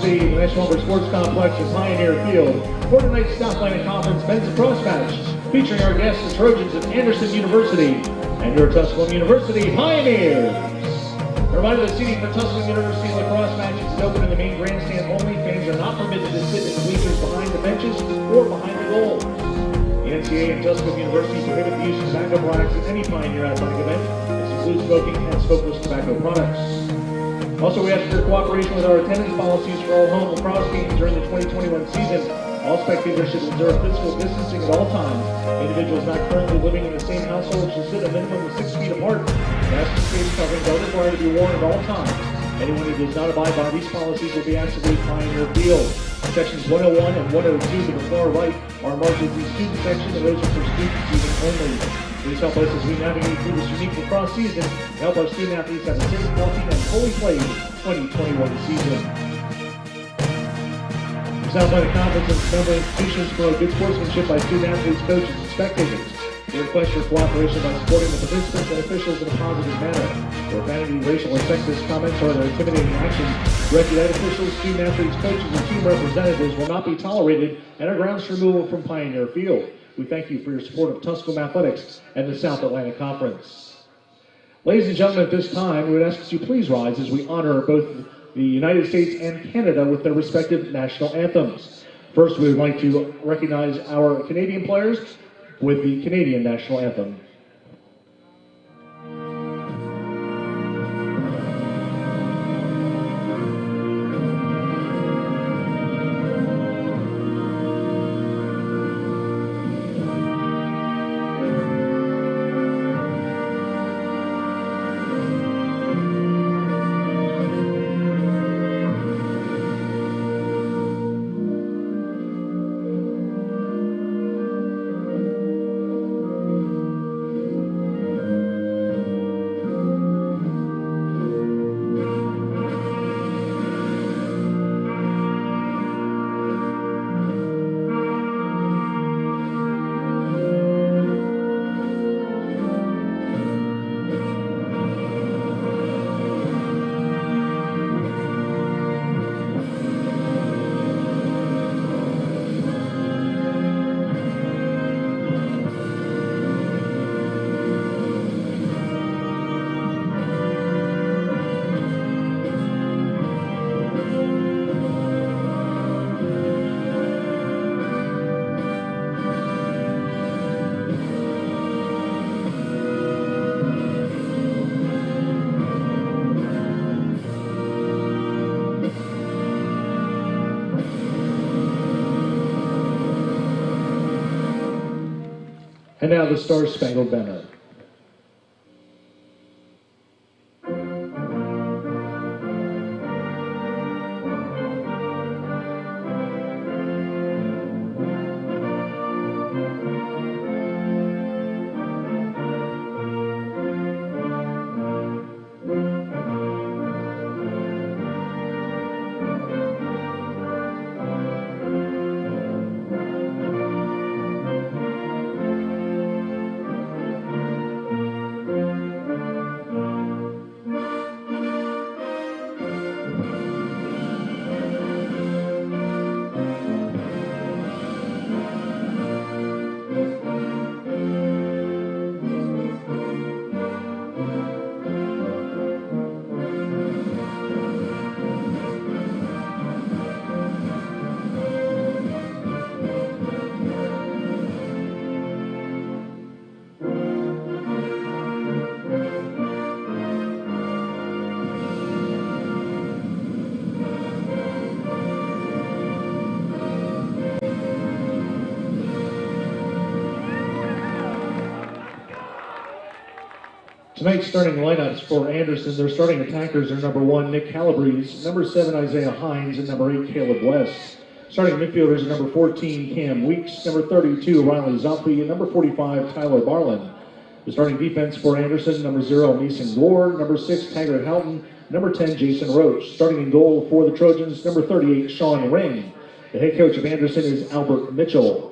University, the National Lumber Sports Complex at Pioneer Field for tonight's South Atlantic Conference Men's Lacrosse match, featuring our guests, the Trojans of Anderson University and your Tusculum University Pioneers. A reminder, the seating for Tusculum University lacrosse matches is open in the main grandstand only. Fans are not permitted to sit in the bleachers behind the benches or behind the goals. The NCAA and Tusculum University prohibit the use of tobacco products at any Pioneer athletic event. This includes smoking and smokeless tobacco products. Also, we ask for your cooperation with our attendance policies for all home lacrosse games during the 2021 season. All spectators should observe physical distancing at all times. Individuals not currently living in the same household should sit a minimum of 6 feet apart. Mask and face coverings are required to be worn at all times. Anyone who does not abide by these policies will be asked to leave Pioneer Field. Sections 101 and 102 to the far right are marked as the student section, and those are for student seating only. Please help us as we navigate through this unique lacrosse season and help our student athletes have a safe, healthy, and fully played 2021 season. The South Atlantic Conference and member institutions promote good sportsmanship by student athletes, coaches, and spectators. We request your cooperation by supporting the participants and officials in a positive manner. Profanity, racial, or sexist comments, or other intimidating actions directed at officials, student athletes, coaches, and team representatives will not be tolerated and are grounds for removal from Pioneer Field. We thank you for your support of Tusculum Athletics and the South Atlantic Conference. Ladies and gentlemen, at this time, we would ask that you please rise as we honor both the United States and Canada with their respective national anthems. First, we would like to recognize our Canadian players with the Canadian national anthem. And now the Star-Spangled Banner. Tonight's starting lineups for Anderson, their starting attackers are number 1, Nick Calabrese, number 7, Isaiah Hines, and number 8, Caleb West. Starting midfielders are number 14, Cam Weeks, number 32, Riley Zoppi, and number 45, Tyler Barlin. The starting defense for Anderson, number 0, Mason Gore, number 6, Taggart Houghton, number 10, Jason Roach. Starting in goal for the Trojans, number 38, Sean Ring. The head coach of Anderson is Albert Mitchell.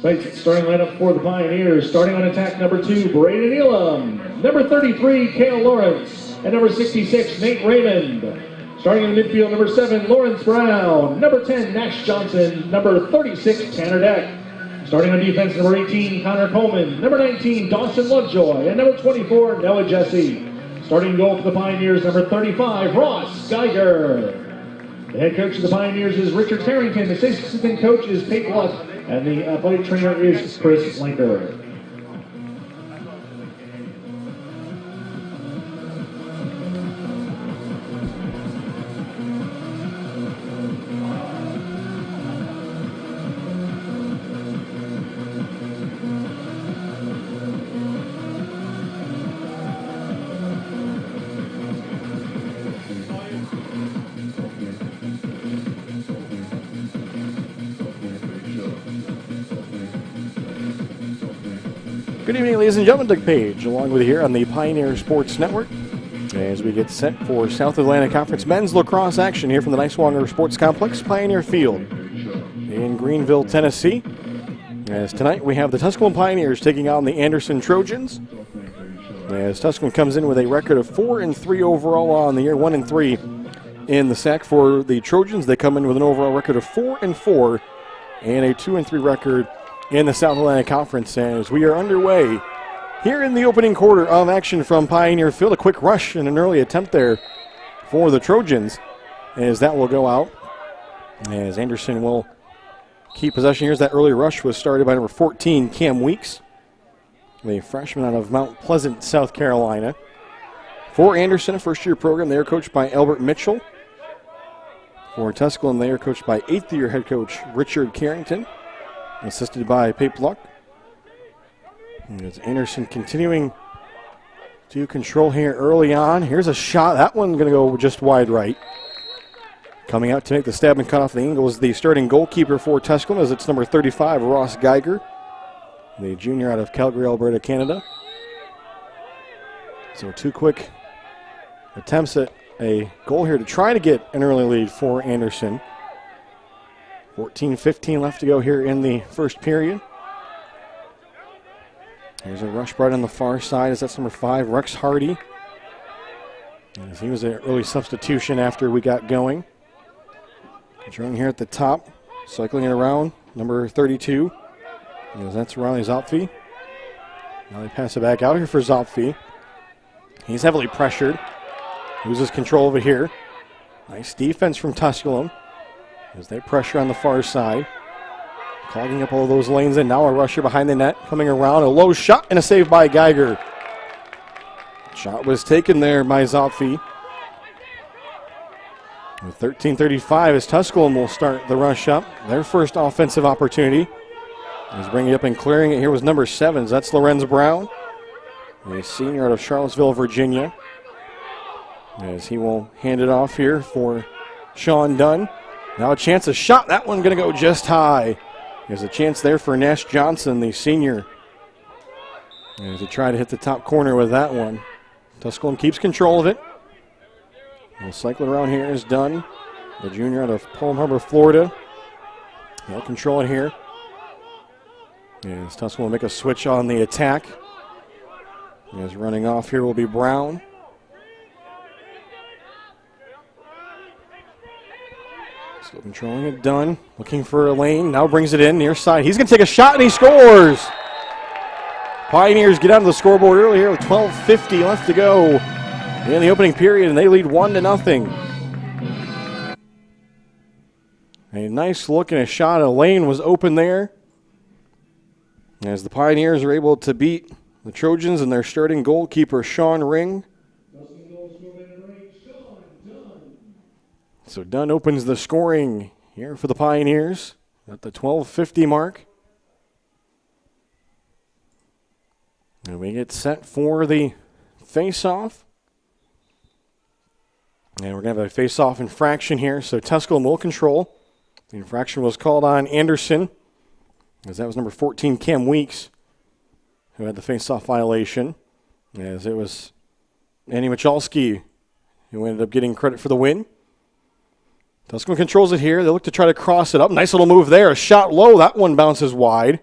Tonight's starting lineup for the Pioneers, starting on attack, number 2, Braden Elam, number 33, Cale Lawrence, and number 66, Nate Raymond. Starting in the midfield, number 7, Lawrence Brown. Number 10, Nash Johnson. Number 36, Tanner Deck. Starting on defense, number 18, Connor Coleman. Number 19, Dawson Lovejoy. And number 24, Noah Jesse. Starting goal for the Pioneers, number 35, Ross Geiger. The head coach of the Pioneers is Richard Tarrington. The assistant coach is Pete Luck. And the athletic trainer is Chris Linker. Good evening, ladies and gentlemen. Doug Page, along with you here on the Pioneer Sports Network, as we get set for South Atlantic Conference men's lacrosse action here from the Niswonger Sports Complex, Pioneer Field in Greenville, Tennessee. As tonight we have the Tusculum Pioneers taking on the Anderson Trojans. As Tusculum comes in with a record of 4-3 overall on the year, 1-3 in the SAC. For the Trojans, they come in with an overall record of 4-4 and a 2-3 record in the South Atlantic Conference, as we are underway here in the opening quarter of action from Pioneer Field. A quick rush and an early attempt there for the Trojans, as that will go out, as Anderson will keep possession. Here's that early rush was started by number 14, Cam Weeks, the freshman out of Mount Pleasant, South Carolina. For Anderson, a first-year program, they are coached by Albert Mitchell. For Tusculum, they are coached by eighth-year head coach Richard Carrington, assisted by Pape Luck. It's Anderson continuing to control here early on. Here's a shot. That one going to go just wide right. Coming out to make the stab and cut off the angle is the starting goalkeeper for Tusculum, as it's number 35, Ross Geiger, the junior out of Calgary, Alberta, Canada. So 2 quick attempts at a goal here to try to get an early lead for Anderson. 14-15 left to go here in the first period. Here's a rush right on the far side, as that's number 5, Rex Hardy, as he was an early substitution after we got going. Controlling here at the top, cycling it around, number 32, as that's Riley Zopfi. Now they pass it back out here for Zopfi. He's heavily pressured, loses control of it here. Nice defense from Tusculum, as they pressure on the far side, clogging up all those lanes, and now a rusher behind the net coming around. A low shot and a save by Geiger. Shot was taken there by Zopfi. With 13:35, as Tusculum will start the rush up. Their first offensive opportunity. He's bringing it up and clearing it. Here was number 7. That's Lorenz Brown, a senior out of Charlottesville, Virginia, as he will hand it off here for Sean Dunn. Now a chance, a shot. That one going to go just high. There's a chance there for Nash Johnson, the senior, as he tried to hit the top corner with that one. Tusculum keeps control of it. We'll cycle it around here is Dunn, the junior out of Palm Harbor, Florida. He'll control it here. As Tusculum will make a switch on the attack. As running off here will be Brown. Still controlling it, Dunn, looking for a lane, now brings it in near side. He's going to take a shot and he scores! Pioneers get out of the scoreboard early here with 12:50 left to go in the opening period, and they lead 1-0. A nice look and a shot. A lane was open there, as the Pioneers are able to beat the Trojans and their starting goalkeeper, Sean Ring. So Dunn opens the scoring here for the Pioneers at the 12:50 mark. And we get set for the face-off. And we're going to have a face-off infraction here, so Tusculum will control. The infraction was called on Anderson, as that was number 14, Cam Weeks, who had the face-off violation, as it was Andy Michalski who ended up getting credit for the win. Tusculum controls it here. They look to try to cross it up. Nice little move there. A shot low. That one bounces wide.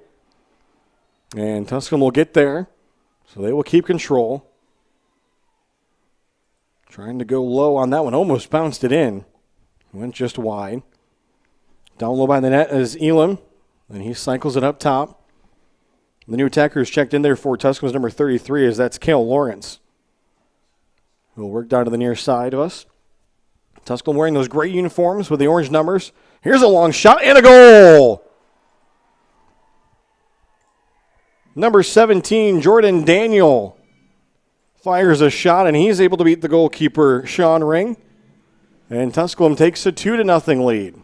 And Tusculum will get there, so they will keep control. Trying to go low on that one. Almost bounced it in. Went just wide. Down low by the net is Elam. And he cycles it up top. The new attacker is checked in there for Tusculum's number 33, as that's Cale Lawrence, who will work down to the near side of us. Tusculum wearing those gray uniforms with the orange numbers. Here's a long shot and a goal! Number 17, Jordan Daniel, fires a shot, and he's able to beat the goalkeeper, Sean Ring. And Tusculum takes a 2-0 lead.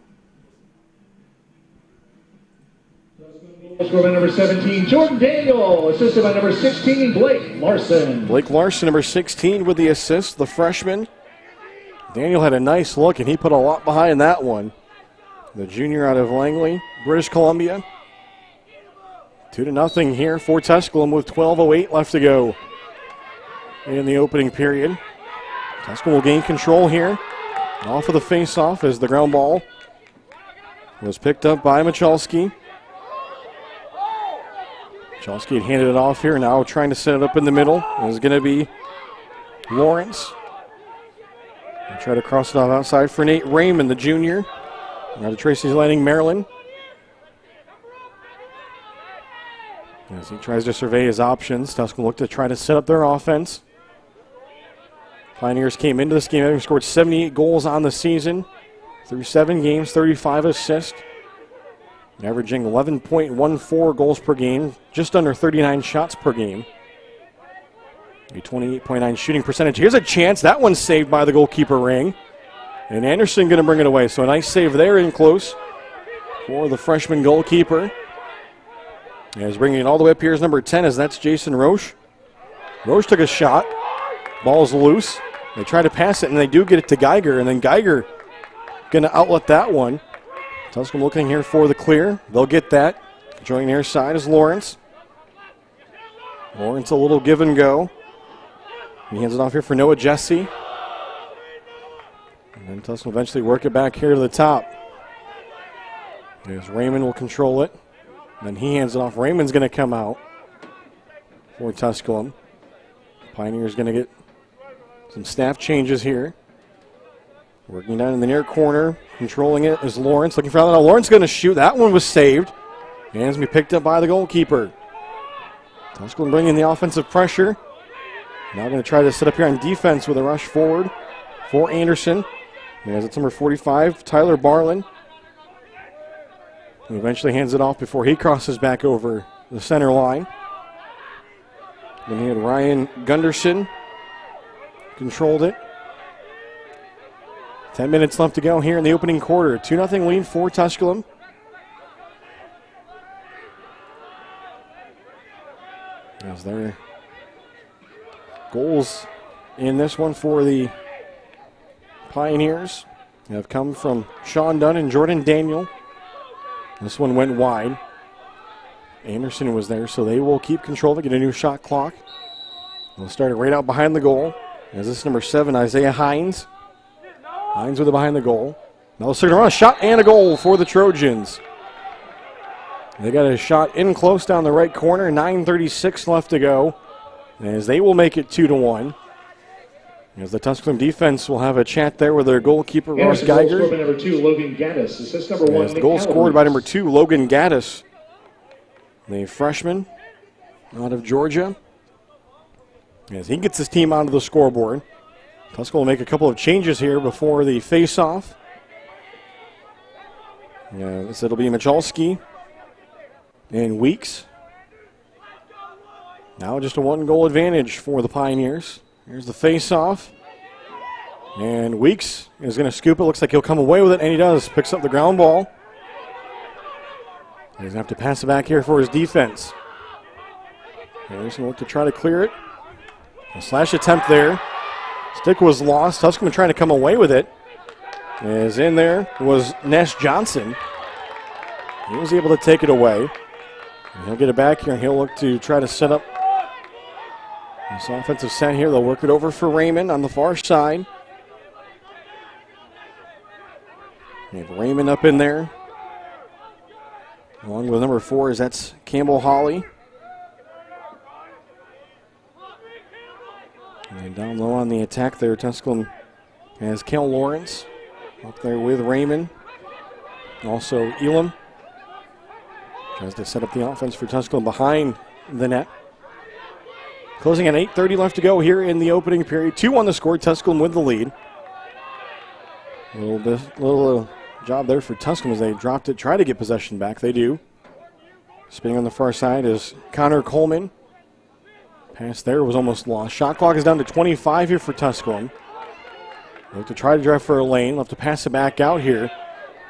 Scored by number 17, Jordan Daniel, assisted by number 16, Blake Larson. Blake Larson, number 16, with the assist, the freshman. Daniel had a nice look, and he put a lot behind that one. The junior out of Langley, British Columbia. 2-0 here for Tusculum with 12:08 left to go in the opening period. Tusculum will gain control here. Off of the face-off as the ground ball was picked up by Michalski. Michalski had handed it off here. Now trying to set it up in the middle is going to be Lawrence. He'll try to cross it off outside for Nate Raymond, the junior. Now to Tracy's Landing, Maryland. As he tries to survey his options, Tusculum look to try to set up their offense. Pioneers came into this game having scored 78 goals on the season through 7 games, 35 assists, averaging 11.14 goals per game, just under 39 shots per game. A 28.9 shooting percentage. Here's a chance. That one's saved by the goalkeeper Ring. And Anderson going to bring it away. So a nice save there in close for the freshman goalkeeper. He's bringing it all the way up here is number 10, as that's Jason Roche. Roche took a shot. Ball's loose. They try to pass it, and they do get it to Geiger. And then Geiger going to outlet that one. Tusculum looking here for the clear. They'll get that. Joining their side is Lawrence. Lawrence a little give and go. He hands it off here for Noah Jesse. And then Tusculum eventually work it back here to the top. There's Raymond will control it. Then he hands it off. Raymond's going to come out for Tusculum. Pioneer's going to get some staff changes here. Working down in the near corner. Controlling it is Lawrence. Looking for that. Now Lawrence going to shoot. That one was saved. And it's going to be picked up by the goalkeeper. Tusculum bringing the offensive pressure. Now going to try to set up here on defense with a rush forward for Anderson. And as it's number 45, Tyler Barlin. Who eventually hands it off before he crosses back over the center line. Then he had Ryan Gunderson. Controlled it. 10 minutes left to go here in the opening quarter. 2-0 lead for Tusculum. As their goals in this one for the Pioneers have come from Sean Dunn and Jordan Daniel. This one went wide. Anderson was there, so they will keep control of it, get a new shot clock. They'll start it right out behind the goal. As this is number 7, Isaiah Hines. Hines with it behind the goal. Now let's take it around. A shot and a goal for the Trojans. They got a shot in close down the right corner. 9:36 left to go. As they will make it 2-1. As the Tusculum defense will have a chat there with their goalkeeper, Ross Geiger. Goal by number 2, Logan Gaddis. Assist number 1, as the goal scored by number 2, Logan Gaddis, the freshman out of Georgia. As he gets his team onto the scoreboard. Tusculum will make a couple of changes here before the face-off. It'll be Michalski and Weeks. Now just a 1-goal advantage for the Pioneers. Here's the face-off. And Weeks is going to scoop it. Looks like he'll come away with it, and he does. Picks up the ground ball. He's going to have to pass it back here for his defense. He's going to look to try to clear it. A slash attempt there. Stick was lost. Tusculum trying to come away with it. As in there was Nash Johnson. He was able to take it away. And he'll get it back here, and he'll look to try to set up this offensive set here. They'll work it over for Raymond on the far side. We have Raymond up in there. Along with number 4 is that's Campbell Hawley. And Down low on the attack there, Tusculum has Kel Lawrence up there with Raymond. Also Elam tries to set up the offense for Tusculum behind the net. Closing at 8:30 left to go here in the opening period. 2 on the score, Tusculum with the lead. A little job there for Tusculum as they dropped it, try to get possession back. They do. Spinning on the far side is Connor Coleman. Pass there was almost lost. Shot clock is down to 25 here for Tusculum. They have to try to drive for a lane. They'll have to pass it back out here.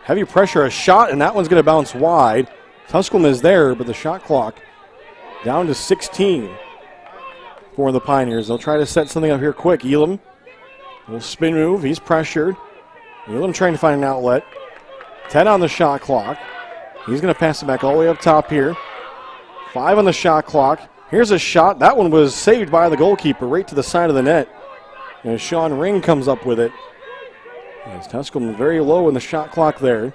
Heavy pressure, a shot, and that one's going to bounce wide. Tusculum is there, but the shot clock down to 16 for the Pioneers. They'll try to set something up here quick. Elam, little spin move. He's pressured. Elam trying to find an outlet. 10 on the shot clock. He's going to pass it back all the way up top here. 5 on the shot clock. Here's a shot. That one was saved by the goalkeeper right to the side of the net. And Sean Ring comes up with it. As Tusculum very low in the shot clock there.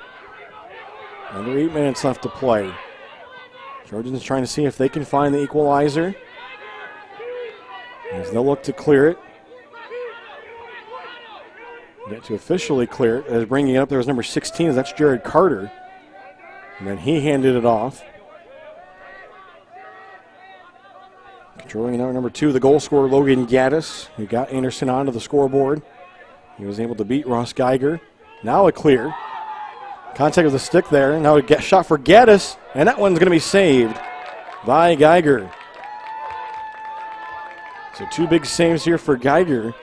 Under 8 minutes left to play. Trojans trying to see if they can find the equalizer. As they'll look to clear it. Get to officially clear it. As bringing it up there is number 16. That's Jared Carter. And then he handed it off. Controlling now number 2, the goal scorer, Logan Gaddis, who got Anderson onto the scoreboard. He was able to beat Ross Geiger. Now a clear. Contact with the stick there. Now a shot for Gaddis, and that one's going to be saved by Geiger. So 2 big saves here for Geiger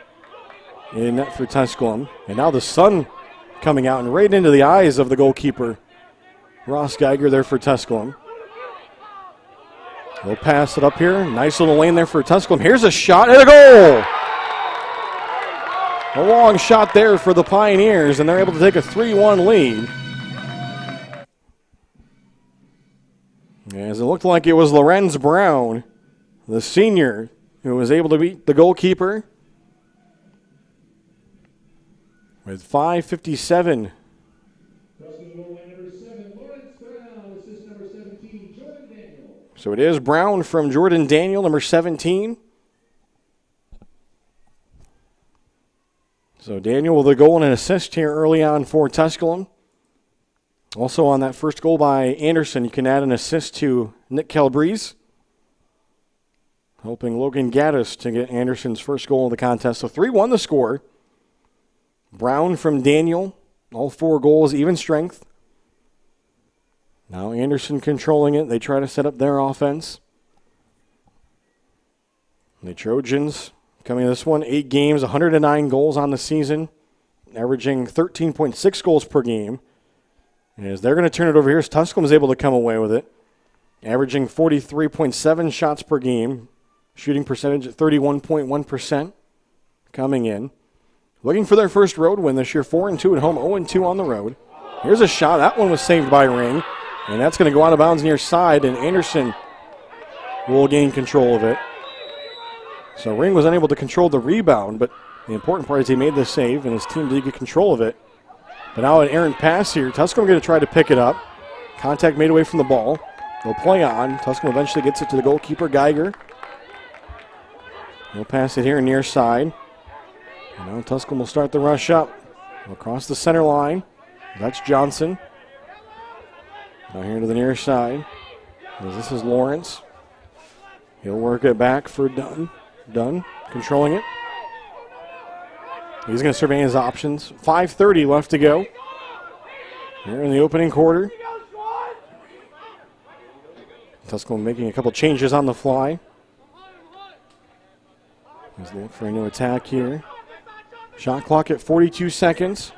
in net for Tusculum. And now the sun coming out and right into the eyes of the goalkeeper, Ross Geiger there for Tusculum. They'll pass it up here. Nice little lane there for Tusculum. Here's a shot and a goal. A long shot there for the Pioneers, and they're able to take a 3-1 lead. As it looked like it was Lorenz Brown, the senior, who was able to beat the goalkeeper with 5:57. So it is Brown from Jordan Daniel, number 17. So Daniel with a goal and an assist here early on for Tusculum. Also on that first goal by Anderson, you can add an assist to Nick Calabrese. Helping Logan Gaddis to get Anderson's first goal of the contest. So 3-1 the score. Brown from Daniel, all 4 goals, even strength. Now Anderson controlling it. They try to set up their offense. The Trojans coming to this one, 8 games, 109 goals on the season, averaging 13.6 goals per game. And as they're going to turn it over here, as Tusculum is able to come away with it, averaging 43.7 shots per game, shooting percentage at 31.1% coming in. Looking for their first road win this year, 4-2 at home, 0-2 on the road. Here's a shot. That one was saved by Ring. And that's going to go out of bounds near side, and Anderson will gain control of it. So Ring was unable to control the rebound, but the important part is he made the save, and his team did get control of it. But now an errant pass here. Tusculum going to try to pick it up. Contact made away from the ball. They'll play on. Tusculum eventually gets it to the goalkeeper, Geiger. They'll pass it here near side. And now Tusculum will start the rush up. Across the center line. That's Johnson. Now here to the near side. This is Lawrence. He'll work it back for Dunn. Dunn controlling it. He's going to survey his options. 5:30 left to go. Here in the opening quarter. Tusculum making a couple changes on the fly. He's looking for a new attack here. Shot clock at 42 seconds.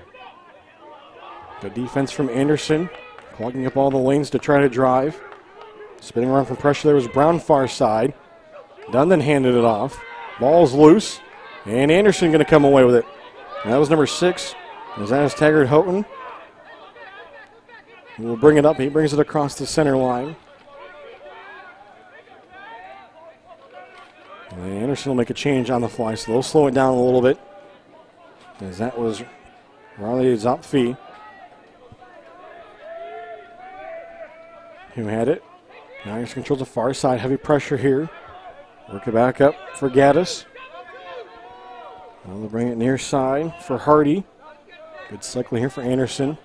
Good defense from Anderson. Clogging up all the lanes to try to drive. Spinning around from pressure there was Brown far side. Dunn then handed it off. Ball's loose. And Anderson going to come away with it. And that was number 6. That is Taggart Houghton. We'll bring it up. He brings it across the center line. And Anderson will make a change on the fly, so they'll slow it down a little bit. As that was Riley Zopfi who had it. Now he controls the far side. Heavy pressure here. Work it back up for Gaddis. They'll bring it near side for Hardy. Good cycle here for Anderson.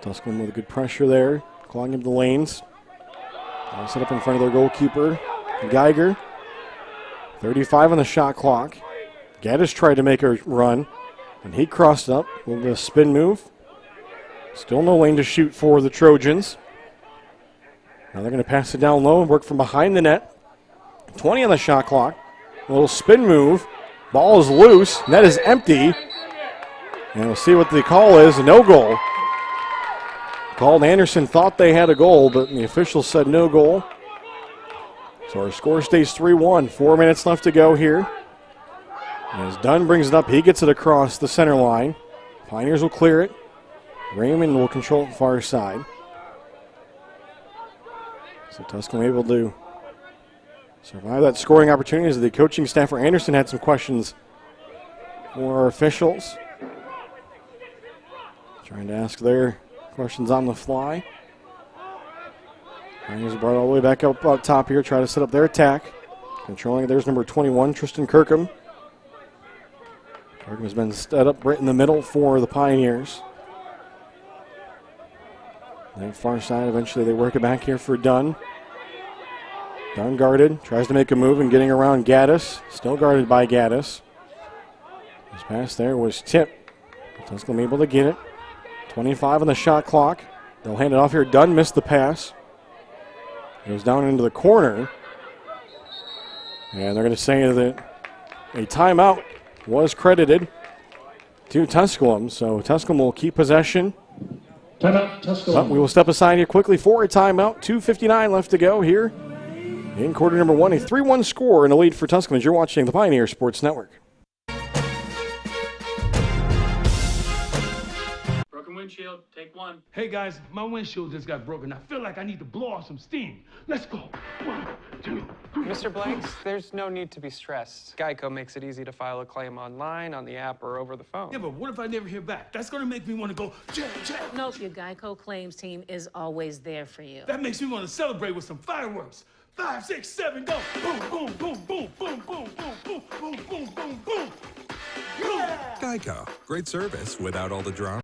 Tusculum with a good pressure there, clogging up the lanes. They'll set up in front of their goalkeeper, Geiger. 35 on the shot clock. Gaddis tried to make a run, and he crossed up with a spin move. Still no lane to shoot for the Trojans. Now they're going to pass it down low and work from behind the net. 20 on the shot clock. A little spin move. Ball is loose. Net is empty. And we'll see what the call is. No goal. Called Anderson thought they had a goal, but the official said no goal. So our score stays 3-1. 4 minutes left to go here. As Dunn brings it up, he gets it across the center line. Pioneers will clear it. Raymond will control it far side. So Tusculum able to survive that scoring opportunity, as the coaching staff for Anderson had some questions for our officials. Trying to ask their questions on the fly. Pioneers brought all the way back up top here, try to set up their attack. Controlling it, there's number 21, Tristan Kirkham. Kirkham has been set up right in the middle for the Pioneers. Then far side, eventually they work it back here for Dunn. Dunn guarded, tries to make a move and getting around Gaddis. Still guarded by Gaddis. His pass there was tipped. Tusculum able to get it. 25 on the shot clock. They'll hand it off here. Dunn missed the pass. Goes down into the corner. And they're going to say that a timeout was credited to Tusculum. So Tusculum will keep possession. Timeout, Tusculum. But we will step aside here quickly for a timeout. 2:59 left to go here in quarter number one. A 3-1 score and a lead for Tusculum as you're watching the Pioneer Sports Network. Broken windshield, take one. Hey guys, my windshield just got broken. I feel like I need to blow off some steam. Let's go. 1, 2, 3. Mr. Blanks, there's no need to be stressed. Geico makes it easy to file a claim online, on the app, or over the phone. Yeah, but what if I never hear back? That's gonna make me want to go, check. Nope, your Geico claims team is always there for you. That makes me want to celebrate with some fireworks. 5, 6, 7, go. Boom, boom, boom, boom, boom, boom, boom, boom, boom, boom, boom, boom. Yeah! Geico. Great service without all the drama.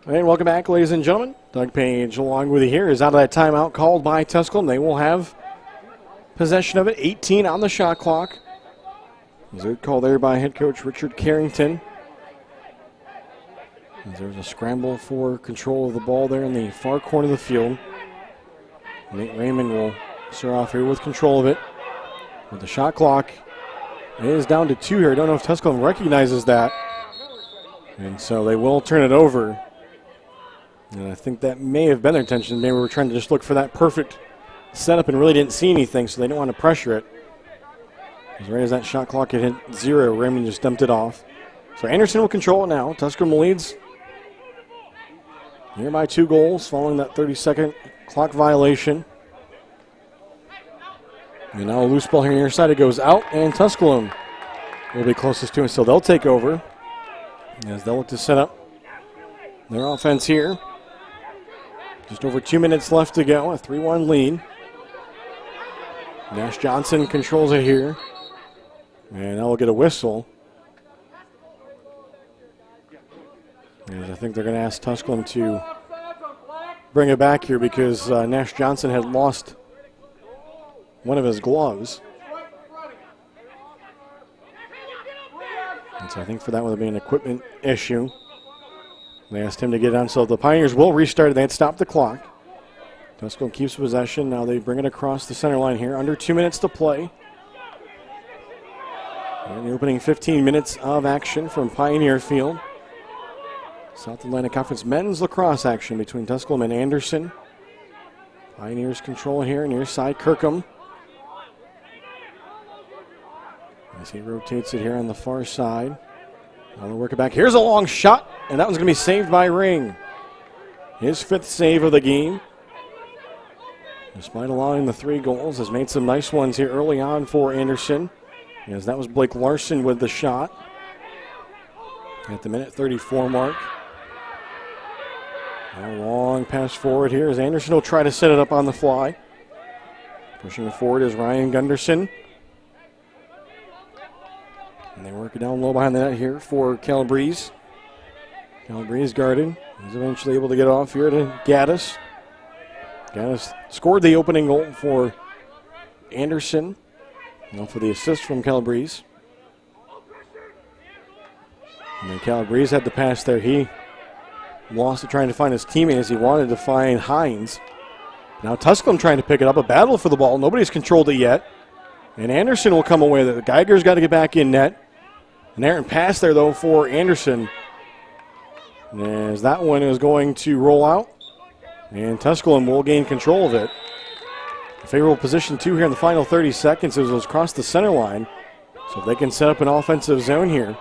And welcome back, ladies and gentlemen. Doug Page along with you here is out of that timeout called by Tusculum. They will have possession of it. 18 on the shot clock. There's a call there by head coach Richard Carrington. As there's a scramble for control of the ball there in the far corner of the field. Nate Raymond will start off here with control of it. With the shot clock, it is down to 2 here. I don't know if Tusculum recognizes that. And so they will turn it over. And I think that may have been their intention. Maybe we were trying to just look for that perfect setup and really didn't see anything, so they didn't want to pressure it. As right as that shot clock had hit 0, Raymond just dumped it off. So Anderson will control it now. Tusculum leads here by 2 goals following that 30-second clock violation. And now a loose ball here near side. It goes out, and Tusculum will be closest to it, so they'll take over as they'll look to set up their offense here. Just over 2 minutes left to go, a 3-1 lead. Nash Johnson controls it here. And now we'll get a whistle. And I think they're going to ask Tusculum to bring it back here because Nash Johnson had lost one of his gloves. And so I think for that one, it'll be an equipment issue. They asked him to get on, so the Pioneers will restart it. They had stopped the clock. Tusculum keeps possession. Now they bring it across the center line here. Under 2 minutes to play. And the opening 15 minutes of action from Pioneer Field. South Atlantic Conference men's lacrosse action between Tusculum and Anderson. Pioneers control here near side Kirkham. As he rotates it here on the far side. Now they'll work it back. Here's a long shot, and that one's going to be saved by Ring. His 5th save of the game. Despite allowing the 3 goals, has made some nice ones here early on for Anderson. As that was Blake Larson with the shot. At the minute 34 mark. A long pass forward here as Anderson will try to set it up on the fly. Pushing it forward is Ryan Gunderson. And they work it down low behind the net here for Calabrese. Calabrese guarded. He's eventually able to get off here to Gaddis. Gaddis scored the opening goal for Anderson. Now for the assist from Calabrese. And then Calabrese had the pass there. He lost it trying to find his teammate as he wanted to find Hines. Now Tusculum trying to pick it up. A battle for the ball. Nobody's controlled it yet. And Anderson will come away with it. Geiger's got to get back in net. An errant pass there, though, for Anderson. As that one is going to roll out. And Tusculum will gain control of it. A favorable position, too, here in the final 30 seconds as it was across the center line. So if they can set up an offensive zone here,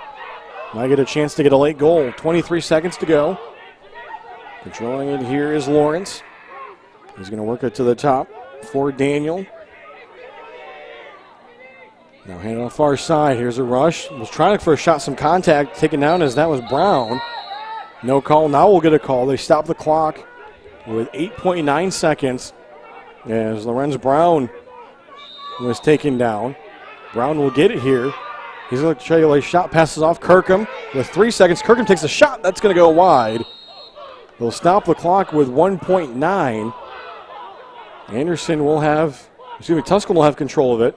might get a chance to get a late goal. 23 seconds to go. Controlling it here is Lawrence. He's going to work it to the top for Daniel. Now hand on the far side. Here's a rush. Was trying for a shot, some contact. Taken down as that was Brown. No call. Now we'll get a call. They stop the clock with 8.9 seconds as Lorenz Brown was taken down. Brown will get it here. He's going to try to lay shot. Passes off Kirkham with 3 seconds. Kirkham takes a shot. That's going to go wide. They'll stop the clock with 1.9. Anderson will have, Tusculum will have control of it.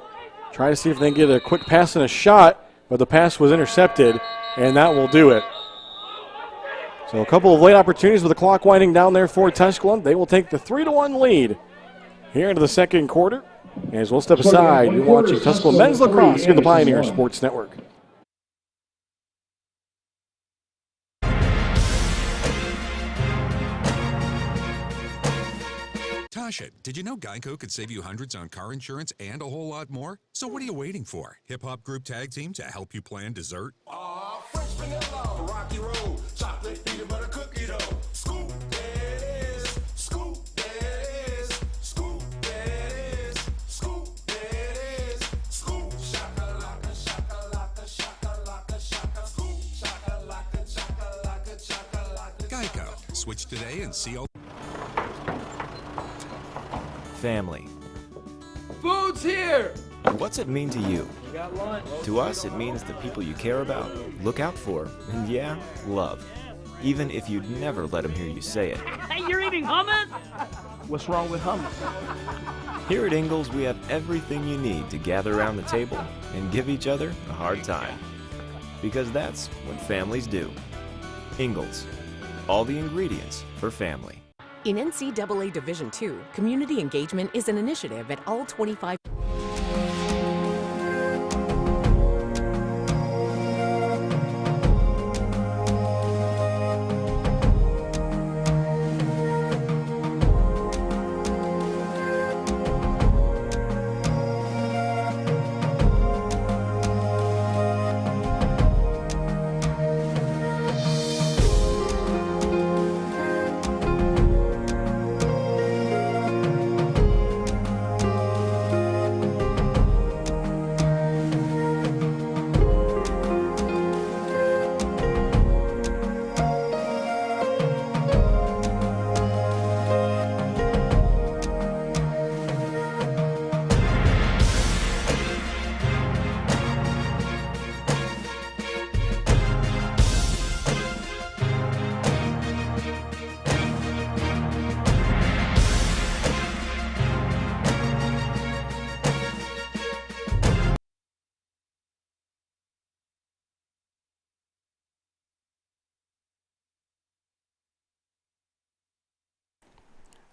Try to see if they can get a quick pass and a shot, but the pass was intercepted, and that will do it. So a couple of late opportunities with the clock winding down there for Tusculum. They will take the 3-1 lead here into the second quarter. As we'll step aside, you're watching Tusculum men's lacrosse here on the Pioneer Sports Network. Tasha, did you know Geico could save you hundreds on car insurance and a whole lot more? So what are you waiting for? Hip-hop group tag team to help you plan dessert? Fresh vanilla, rocky road, chocolate peanut butter cookie dough. Scoop that is, scoop that is, scoop that is, scoop that is, scoop shakalaka, shakalaka, shakalaka, shaka, scoop shakalaka, shakalaka, shakalaka. Geico. Switch today and see all. Family. Food's here! What's it mean to you? Got lunch. To us, it means the people you care about, look out for, and yeah, love. Even if you'd never let them hear you say it. Hey, you're eating hummus? What's wrong with hummus? Here at Ingalls, we have everything you need to gather around the table and give each other a hard time. Because that's what families do. Ingalls. All the ingredients for family. In NCAA Division II, community engagement is an initiative at all 25.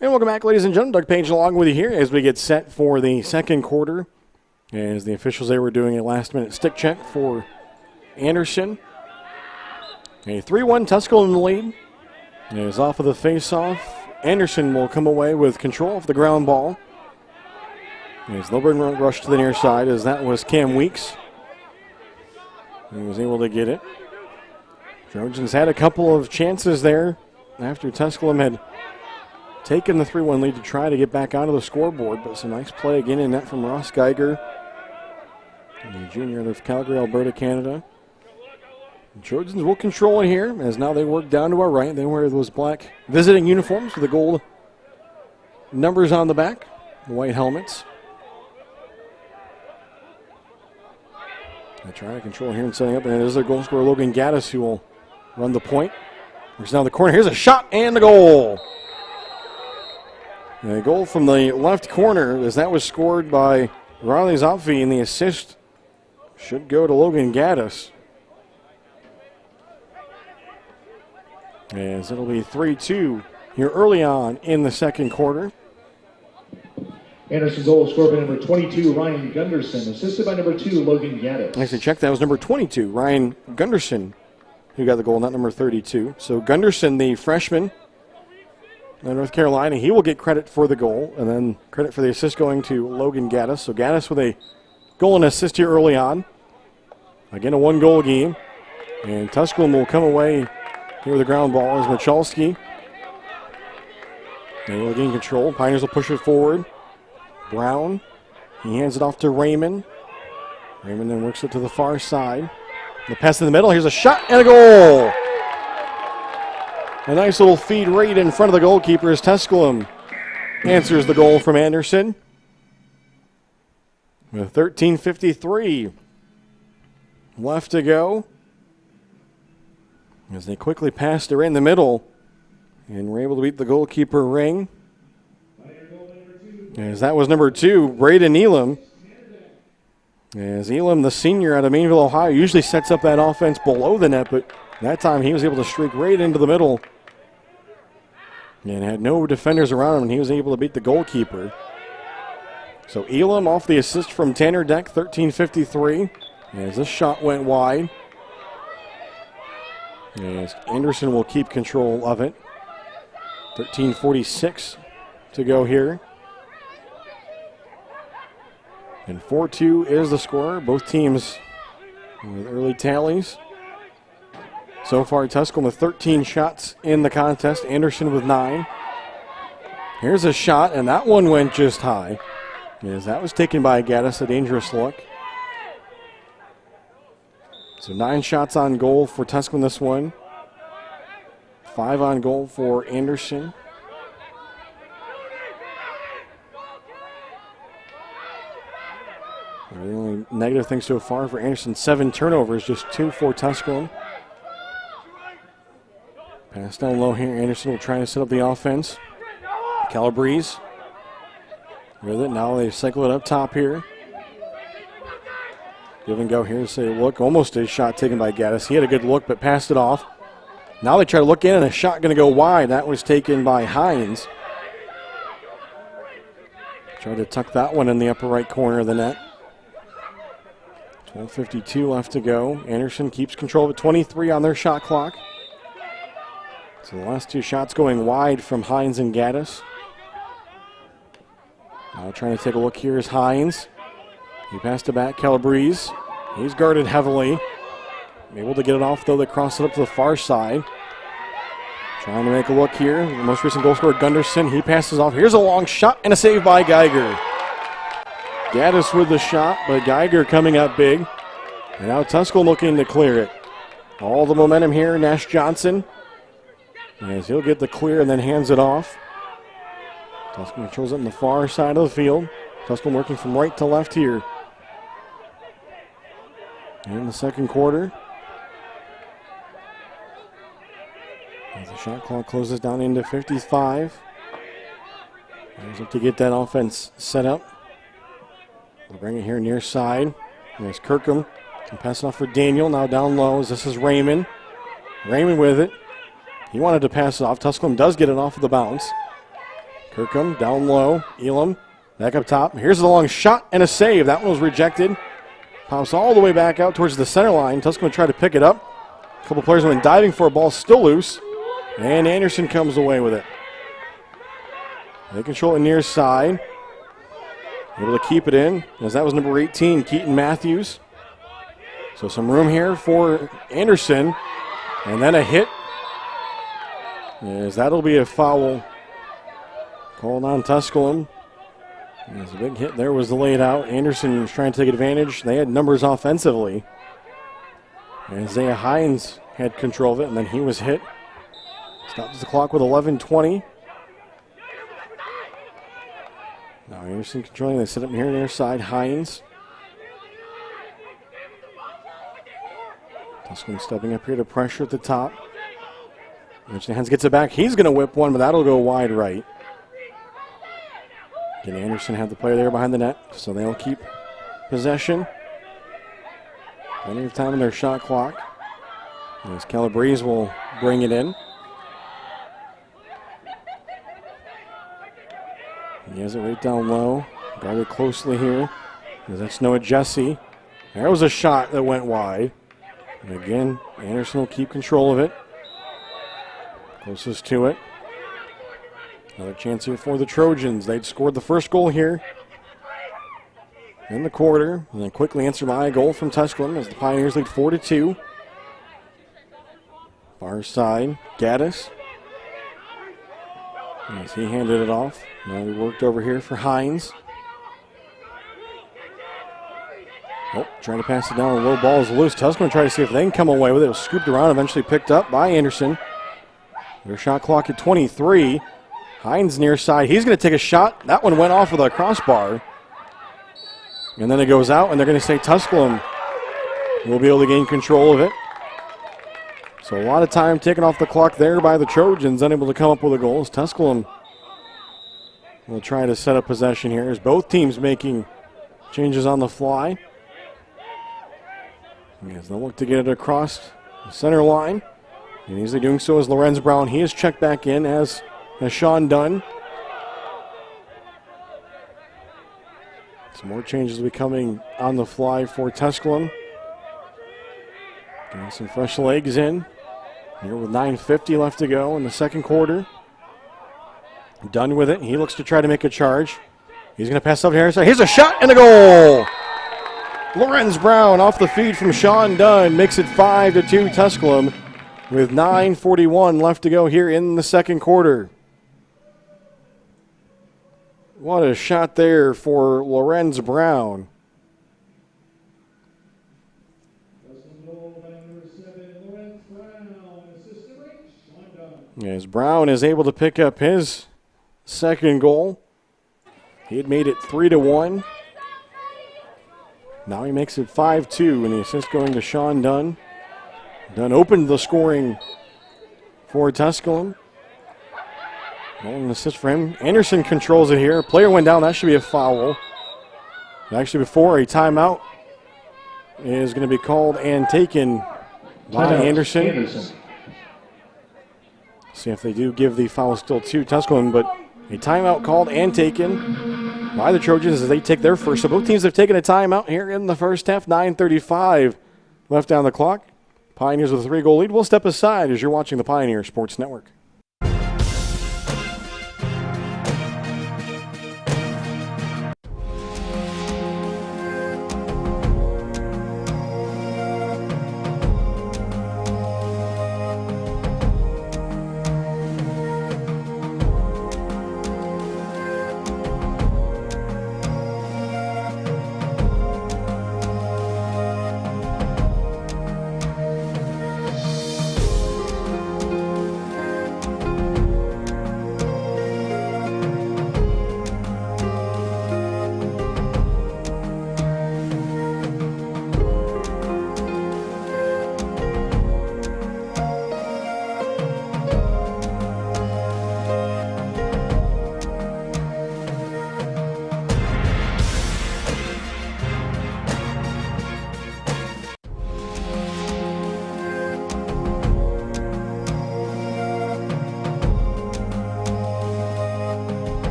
And welcome back, ladies and gentlemen. Doug Page along with you here as we get set for the second quarter. As the officials, they were doing a last-minute stick check for Anderson. A 3-1 Tusculum lead. Is off of the face-off. Anderson will come away with control of the ground ball. As they'll bring rush to the near side, as that was Cam Weeks. He was able to get it. Trojans had a couple of chances there after Tusculum had taken the 3-1 lead to try to get back onto the scoreboard, but some nice play again in net from Ross Geiger, the junior out of Calgary, Alberta, Canada. The Trojans will control it here as now they work down to our right. They wear those black visiting uniforms with the gold numbers on the back, the white helmets. They try to control here and setting up, and it is their goal scorer Logan Gaddis who will run the point. He's down the corner. Here's a shot and the goal. And a goal from the left corner as that was scored by Riley Zopfi, and the assist should go to Logan Gaddis. As it'll be 3-2 here early on in the second quarter. Anderson goal scored by number 22, Ryan Gunderson, assisted by number 2, Logan Gaddis. Actually, check, that was number 22, Ryan Gunderson, who got the goal, not number 32. So Gunderson, the freshman in North Carolina, he will get credit for the goal, and then credit for the assist going to Logan Gaddis. So Gaddis with a goal and assist here early on. Again, a one-goal game. And Tusculum will come away here with the ground ball as Michalski. They will gain control. Pioneers will push it forward. Brown, he hands it off to Raymond. Raymond then works it to the far side. The pass in the middle, here's a shot and a goal. A nice little feed right in front of the goalkeeper as Tusculum answers the goal from Anderson. With 13:53 left to go. As they quickly passed her in the middle and were able to beat the goalkeeper ring. As that was number 2, Braden Elam. As Elam, the senior out of Mainville, Ohio, usually sets up that offense below the net, but that time he was able to streak right into the middle and had no defenders around him, and he was able to beat the goalkeeper. So Elam off the assist from Tanner Deck, 13:53, as this shot went wide. As Anderson will keep control of it. 13:46 to go here. And 4-2 is the score. Both teams with early tallies. So far, Tusculum with 13 shots in the contest. Anderson with 9. Here's a shot, and that one went just high. As that was taken by Gaddis, a dangerous look. So 9 shots on goal for Tusculum this one. 5 on goal for Anderson. The only negative thing so far for Anderson, 7 turnovers, just 2 for Tusculum. Pass down low here. Anderson will try to set up the offense. Calabrese with it. Now they cycle it up top here. Give and go here. Say look, almost a shot taken by Gaddis. He had a good look but passed it off. Now they try to look in, and a shot going to go wide. That was taken by Hines. Tried to tuck that one in the upper right corner of the net. 12:52 left to go. Anderson keeps control of it. 23 on their shot clock. So the last 2 shots going wide from Hines and Gaddis. Now trying to take a look here is Hines. He passed it back. Calabrese. He's guarded heavily. Able to get it off, though. They cross it up to the far side. Trying to make a look here. The most recent goal scorer, Gunderson. He passes off. Here's a long shot and a save by Geiger. Gaddis with the shot, but Geiger coming up big. And now Tusculum looking to clear it. All the momentum here, Nash Johnson. As he'll get the clear and then hands it off. Tusculum controls it on the far side of the field. Tusculum working from right to left here. In the second quarter. As the shot clock closes down into 55. There's up to get that offense set up. We'll bring it here near side. There's Kirkham. Can pass it off for Daniel. Now down low. This is Raymond. Raymond with it. He wanted to pass it off. Tusculum does get it off of the bounce. Kirkham down low. Elam back up top. Here's the long shot and a save. That one was rejected. Pops all the way back out towards the center line. Tusculum try to pick it up. A couple players went diving for a ball, still loose. And Anderson comes away with it. They control it near side. Able to keep it in, as that was number 18, Keaton Matthews. So some room here for Anderson. And then a hit. As that'll be a foul called on Tusculum. There's a big hit there, was the laid out. Anderson was trying to take advantage. They had numbers offensively. And Isaiah Hines had control of it, and then he was hit. Stops the clock with 11:20. Now Anderson controlling. They set up here near side. Hines. Tusculum stepping up here to pressure at the top. Richard Hines gets it back. He's going to whip one, but that'll go wide right. Again, Anderson had the player there behind the net, so they'll keep possession. Plenty of time in their shot clock. As Calabrese will bring it in. He has it right down low. Guarded closely here. That's Noah Jesse. There was a shot that went wide. And again, Anderson will keep control of it. Closest to it. Another chance here for the Trojans. They'd scored the first goal here in the quarter. And then quickly answered by a goal from Tusculum as the Pioneers lead 4-2. Far side, Gaddis. As he handed it off. Now he worked over here for Hines. Oh, trying to pass it down. The low ball is loose. Tusculum try to see if they can come away with it. It was scooped around, eventually picked up by Anderson. Their shot clock at 23. Hines near side. He's going to take a shot. That one went off with a crossbar. And then it goes out, and they're going to say Tusculum will be able to gain control of it. So a lot of time taken off the clock there by the Trojans, unable to come up with a goal. As Tusculum will try to set up possession here as both teams making changes on the fly. As they'll look to get it across the center line. And easily doing so is Lorenz Brown. He is checked back in as Sean Dunn. Some more changes will be coming on the fly for Tusculum. Getting some fresh legs in. Here with 9:50 left to go in the second quarter. Dunn with it. He looks to try to make a charge. He's going to pass up here. So here's a shot and a goal. Lorenz Brown off the feed from Sean Dunn makes it 5-2 Tusculum with 9:41 left to go here in the second quarter. What a shot there for Lorenz Brown. As Brown is able to pick up his second goal. He had made it 3-1. Now he makes it 5-2, and the assist going to Sean Dunn. Dunn opened the scoring for Tusculum. An assist for him. Anderson controls it here. Player went down. That should be a foul. Actually, before a timeout is going to be called and taken by Anderson. See if they do give the foul still to Tusculum, but a timeout called and taken by the Trojans as they take their first. So both teams have taken a timeout here in the first half. 9:35 left on the clock. Pioneers with a 3-goal lead. We'll step aside as you're watching the Pioneer Sports Network.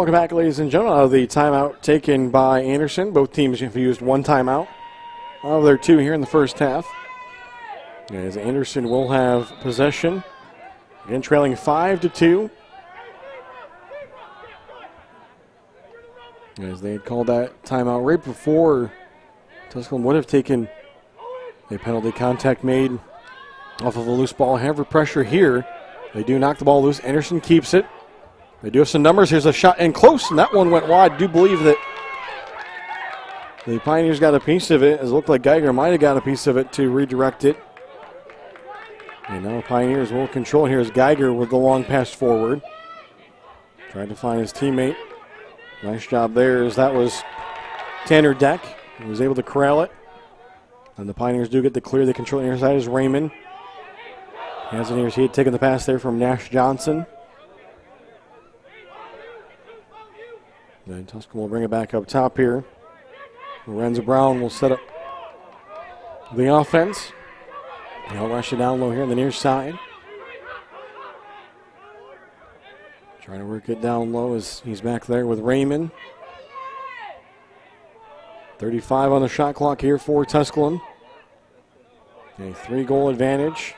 Welcome back, ladies and gentlemen. Out of the timeout taken by Anderson. Both teams have used one timeout out of their two here in the first half. As Anderson will have possession. Again, trailing 5-2. As they had called that timeout right before Tusculum would have taken a penalty. Contact made off of a loose ball. However, pressure here. They do knock the ball loose. Anderson keeps it. They do have some numbers. Here's a shot in close, and that one went wide. I do believe that the Pioneers got a piece of it, as it looked like Geiger might have got a piece of it to redirect it. And now Pioneers will control. Here's Geiger with the long pass forward. Trying to find his teammate. Nice job there, as that was Tanner Deck. He was able to corral it. And the Pioneers do get the clear. They control the near side is Raymond. He had taken the pass there from Nash Johnson. Then Tusculum will bring it back up top here. Lorenzo Brown will set up the offense. He'll rush it down low here on the near side. Trying to work it down low as he's back there with Raymond. 35 on the shot clock here for Tusculum. A 3-goal advantage.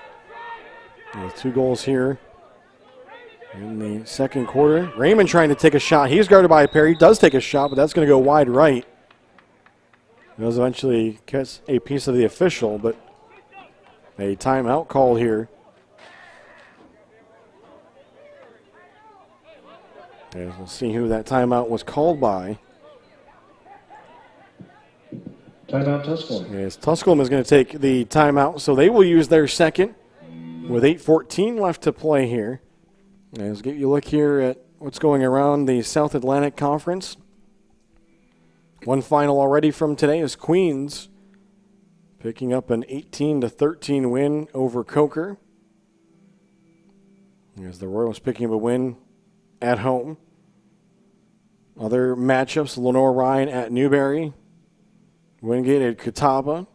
With 2 goals here in the second quarter. Raymond trying to take a shot. He's guarded by a pair. He does take a shot, but that's going to go wide right. He does eventually catch a piece of the official, but a timeout call here. And we'll see who that timeout was called by. Timeout Tusculum. Yes, Tusculum is going to take the timeout, so they will use their second with 8:14 left to play here. Let's get you a look here at what's going around the South Atlantic Conference. One final already from today is Queens picking up an 18-13 win over Coker. As the Royals picking up a win at home. Other matchups, Lenore Ryan at Newberry. Wingate at Catawba.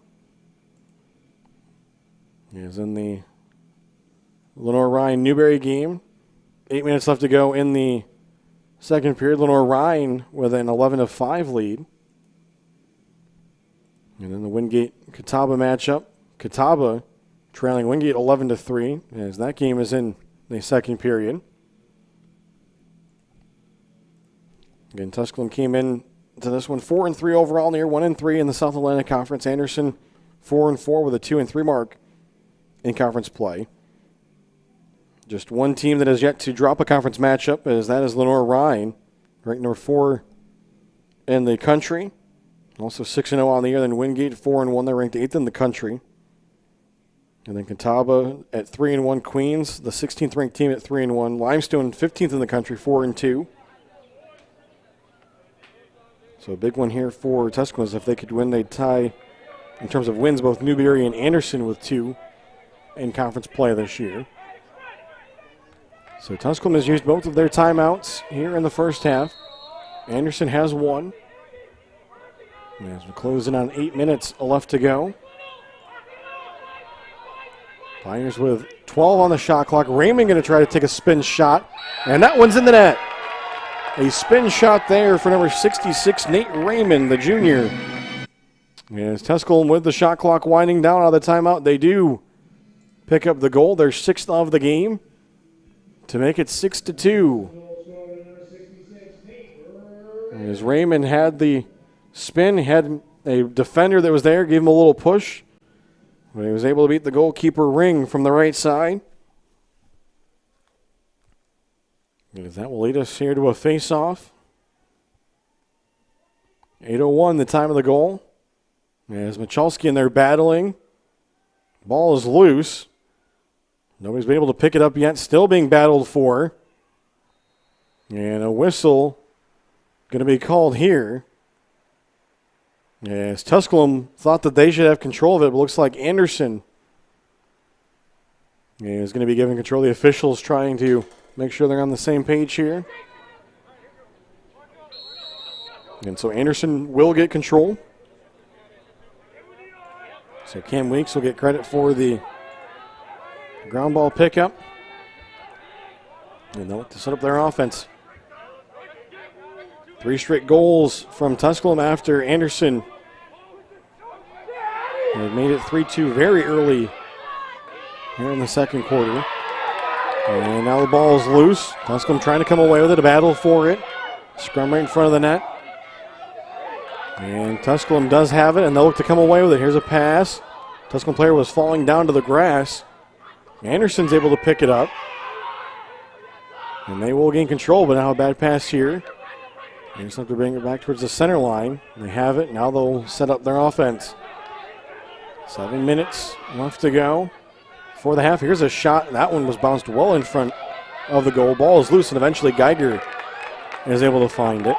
Is in the Lenore Ryan Newberry game. 8 minutes left to go in the second period. Lenore Ryan with an 11-5 lead. And then the Wingate Catawba matchup. Catawba trailing Wingate 11-3 as that game is in the second period. Again, Tusculum came in to this one 4-3 overall, near 1-3 in the South Atlantic Conference. Anderson 4-4 with a 2-3 mark in conference play. Just one team that has yet to drop a conference matchup, as that is Lenore Ryan, ranked number 4 in the country. Also 6-0 on the year. Then Wingate 4-1, they're ranked 8th in the country. And then Catawba at 3-1. Queens, the 16th ranked team at 3-1. Limestone 15th in the country, 4-2. So a big one here for Tusculum is if they could win, they'd tie in terms of wins both Newberry and Anderson with 2 in conference play this year. So Tusculum has used both of their timeouts here in the first half. Anderson has 1. As we're closing on 8 minutes left to go. Pioneers with 12 on the shot clock. Raymond going to try to take a spin shot, and that one's in the net. A spin shot there for number 66, Nate Raymond, the junior. As Tusculum with the shot clock winding down out of the timeout, they do pick up the goal, their 6th of the game, to make it 6-2. As Raymond had the spin, had a defender that was there, gave him a little push, but he was able to beat the goalkeeper Ring from the right side. Because that will lead us here to a face-off. 8:01, the time of the goal. As Michalski and they're battling. Ball is loose. Nobody's been able to pick it up yet. Still being battled for. And a whistle going to be called here. As Tusculum thought that they should have control of it, but looks like Anderson is going to be given control. The officials trying to make sure they're on the same page here. And so Anderson will get control. So Cam Weeks will get credit for the ground ball pickup. And they'll look to set up their offense. 3 straight goals from Tusculum after Anderson had made it 3-2 very early here in the second quarter. And now the ball is loose. Tusculum trying to come away with it, a battle for it. Scrum right in front of the net. And Tusculum does have it, and they'll look to come away with it. Here's a pass. Tusculum player was falling down to the grass. Anderson's able to pick it up. And they will gain control, but now a bad pass here. They just have to bring it back towards the center line. They have it. Now they'll set up their offense. 7 minutes left to go for the half. Here's a shot. That one was bounced well in front of the goal. Ball is loose, and eventually Geiger is able to find it.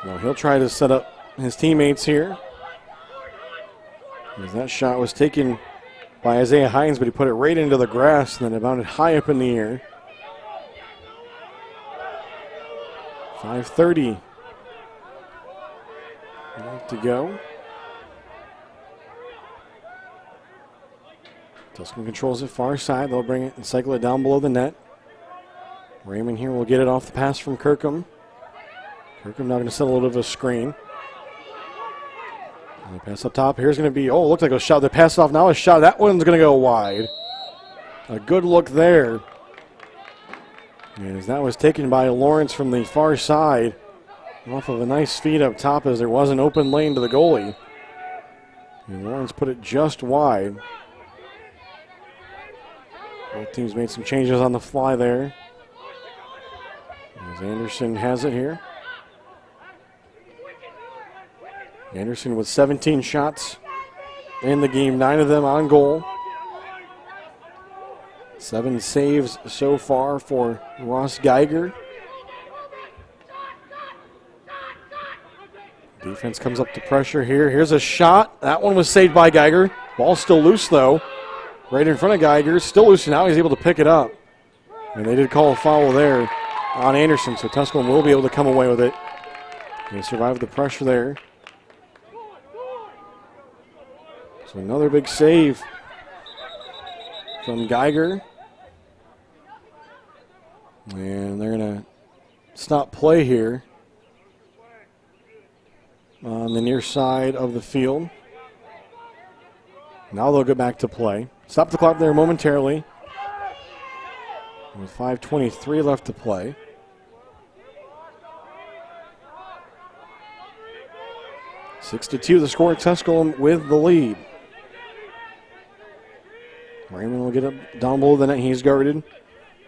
Well, he'll try to set up his teammates here. As that shot was taken by Isaiah Hines, but he put it right into the grass, and then it bounded high up in the air. 5:30 left to go. Tusculum controls it far side. They'll bring it and cycle it down below the net. Raymond here will get it off the pass from Kirkham. Kirkham now going to set a little bit of a screen. And the pass up top. Here's going to be, oh, it looked like a shot. They pass off now. A shot. That one's going to go wide. A good look there. And as that was taken by Lawrence from the far side, off of a nice feed up top as there was an open lane to the goalie. And Lawrence put it just wide. Both teams made some changes on the fly there. As Anderson has it here. Anderson with 17 shots in the game, 9 of them on goal. 7 saves so far for Ross Geiger. Defense comes up to pressure here. Here's a shot. That one was saved by Geiger. Ball still loose though. Right in front of Geiger. Still loose now. He's able to pick it up. And they did call a foul there on Anderson, so Tusculum will be able to come away with it. They survived the pressure there. So another big save from Geiger. And they're going to stop play here on the near side of the field. Now they'll go back to play. Stop the clock there momentarily. With 5:23 left to play. Six to 2 the score. Tusculum with the lead. Raymond will get up down below the net. He's guarded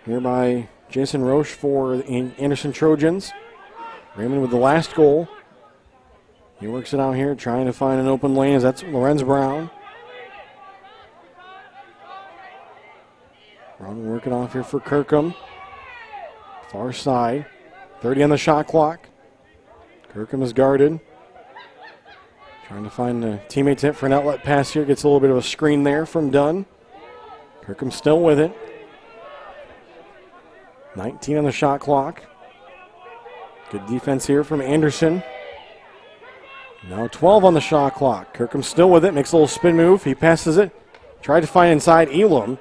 here by Jason Roche for the Anderson Trojans. Raymond with the last goal. He works it out here, trying to find an open lane as that's Lorenz Brown. Brown working off here for Kirkham. Far side. 30 on the shot clock. Kirkham is guarded. Trying to find a teammate hit for an outlet pass here. Gets a little bit of a screen there from Dunn. Kirkham still with it. 19 on the shot clock. Good defense here from Anderson. Now 12 on the shot clock. Kirkham still with it. Makes a little spin move. He passes it. Tried to find inside Elam.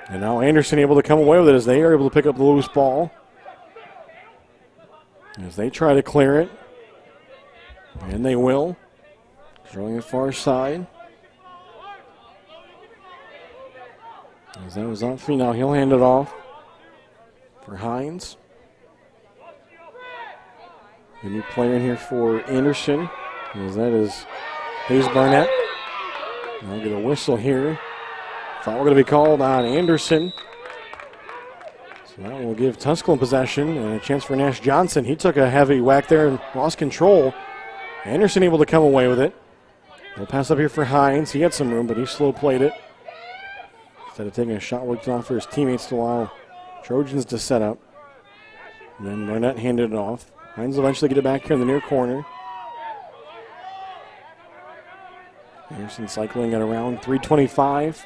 And now Anderson able to come away with it as they are able to pick up the loose ball. As they try to clear it. And they will. Throwing it far side. As that was off feet, now he'll hand it off for Hines. A new player in here for Anderson. As that is Hayes Barnett. I'll get a whistle here. Foul going to be called on Anderson. So that will give Tusculum possession and a chance for Nash Johnson. He took a heavy whack there and lost control. Anderson able to come away with it. He'll pass up here for Hines. He had some room, but he slow played it. Instead of taking a shot, worked off for his teammates to allow Trojans to set up. And then Barnett handed it off. Hines will eventually get it back here in the near corner. Anderson cycling at around 3:25.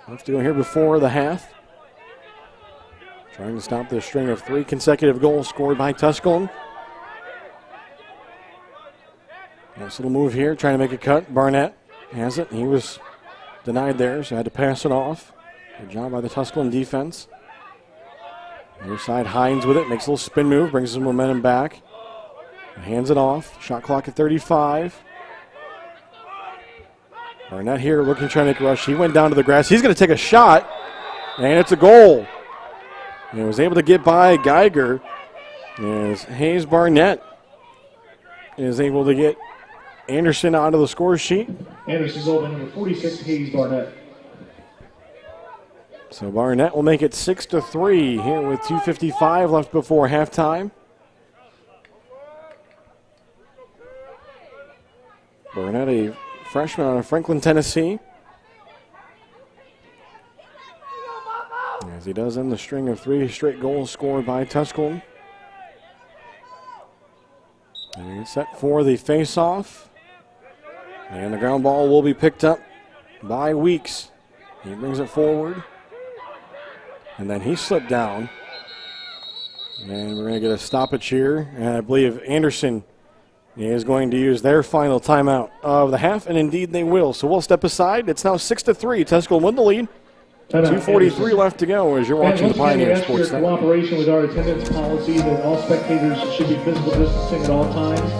Left to go here before the half. Trying to stop the string of 3 consecutive goals scored by Tusculum. Nice little move here, trying to make a cut. Barnett has it. He was denied there, so had to pass it off. Good job by the Tusculum defense. Near side, Hines with it, makes a little spin move, brings his momentum back. Hands it off. Shot clock at 35. Barnett here looking, trying to make a rush. He went down to the grass. He's going to take a shot, and it's a goal. And he was able to get by Geiger as Hayes Barnett is able to get Anderson onto the score sheet. Anderson's goal by number 46, Hayes Barnett. So Barnett will make it 6-3 here with 2:55 left before halftime. Barnett, a freshman out of Franklin, Tennessee. As he does end the string of 3 straight goals scored by Tusculum. And he's set for the face-off. And the ground ball will be picked up by Weeks. He brings it forward. And then he slipped down. And we're going to get a stoppage here. And I believe Anderson is going to use their final timeout of the half, and indeed they will. So we'll step aside. It's now 6-3. Tusculum with the lead. 2:43 left to go as you're watching the Pioneer Sports Network. Cooperation with our attendance policy that all spectators should be physical distancing at all times.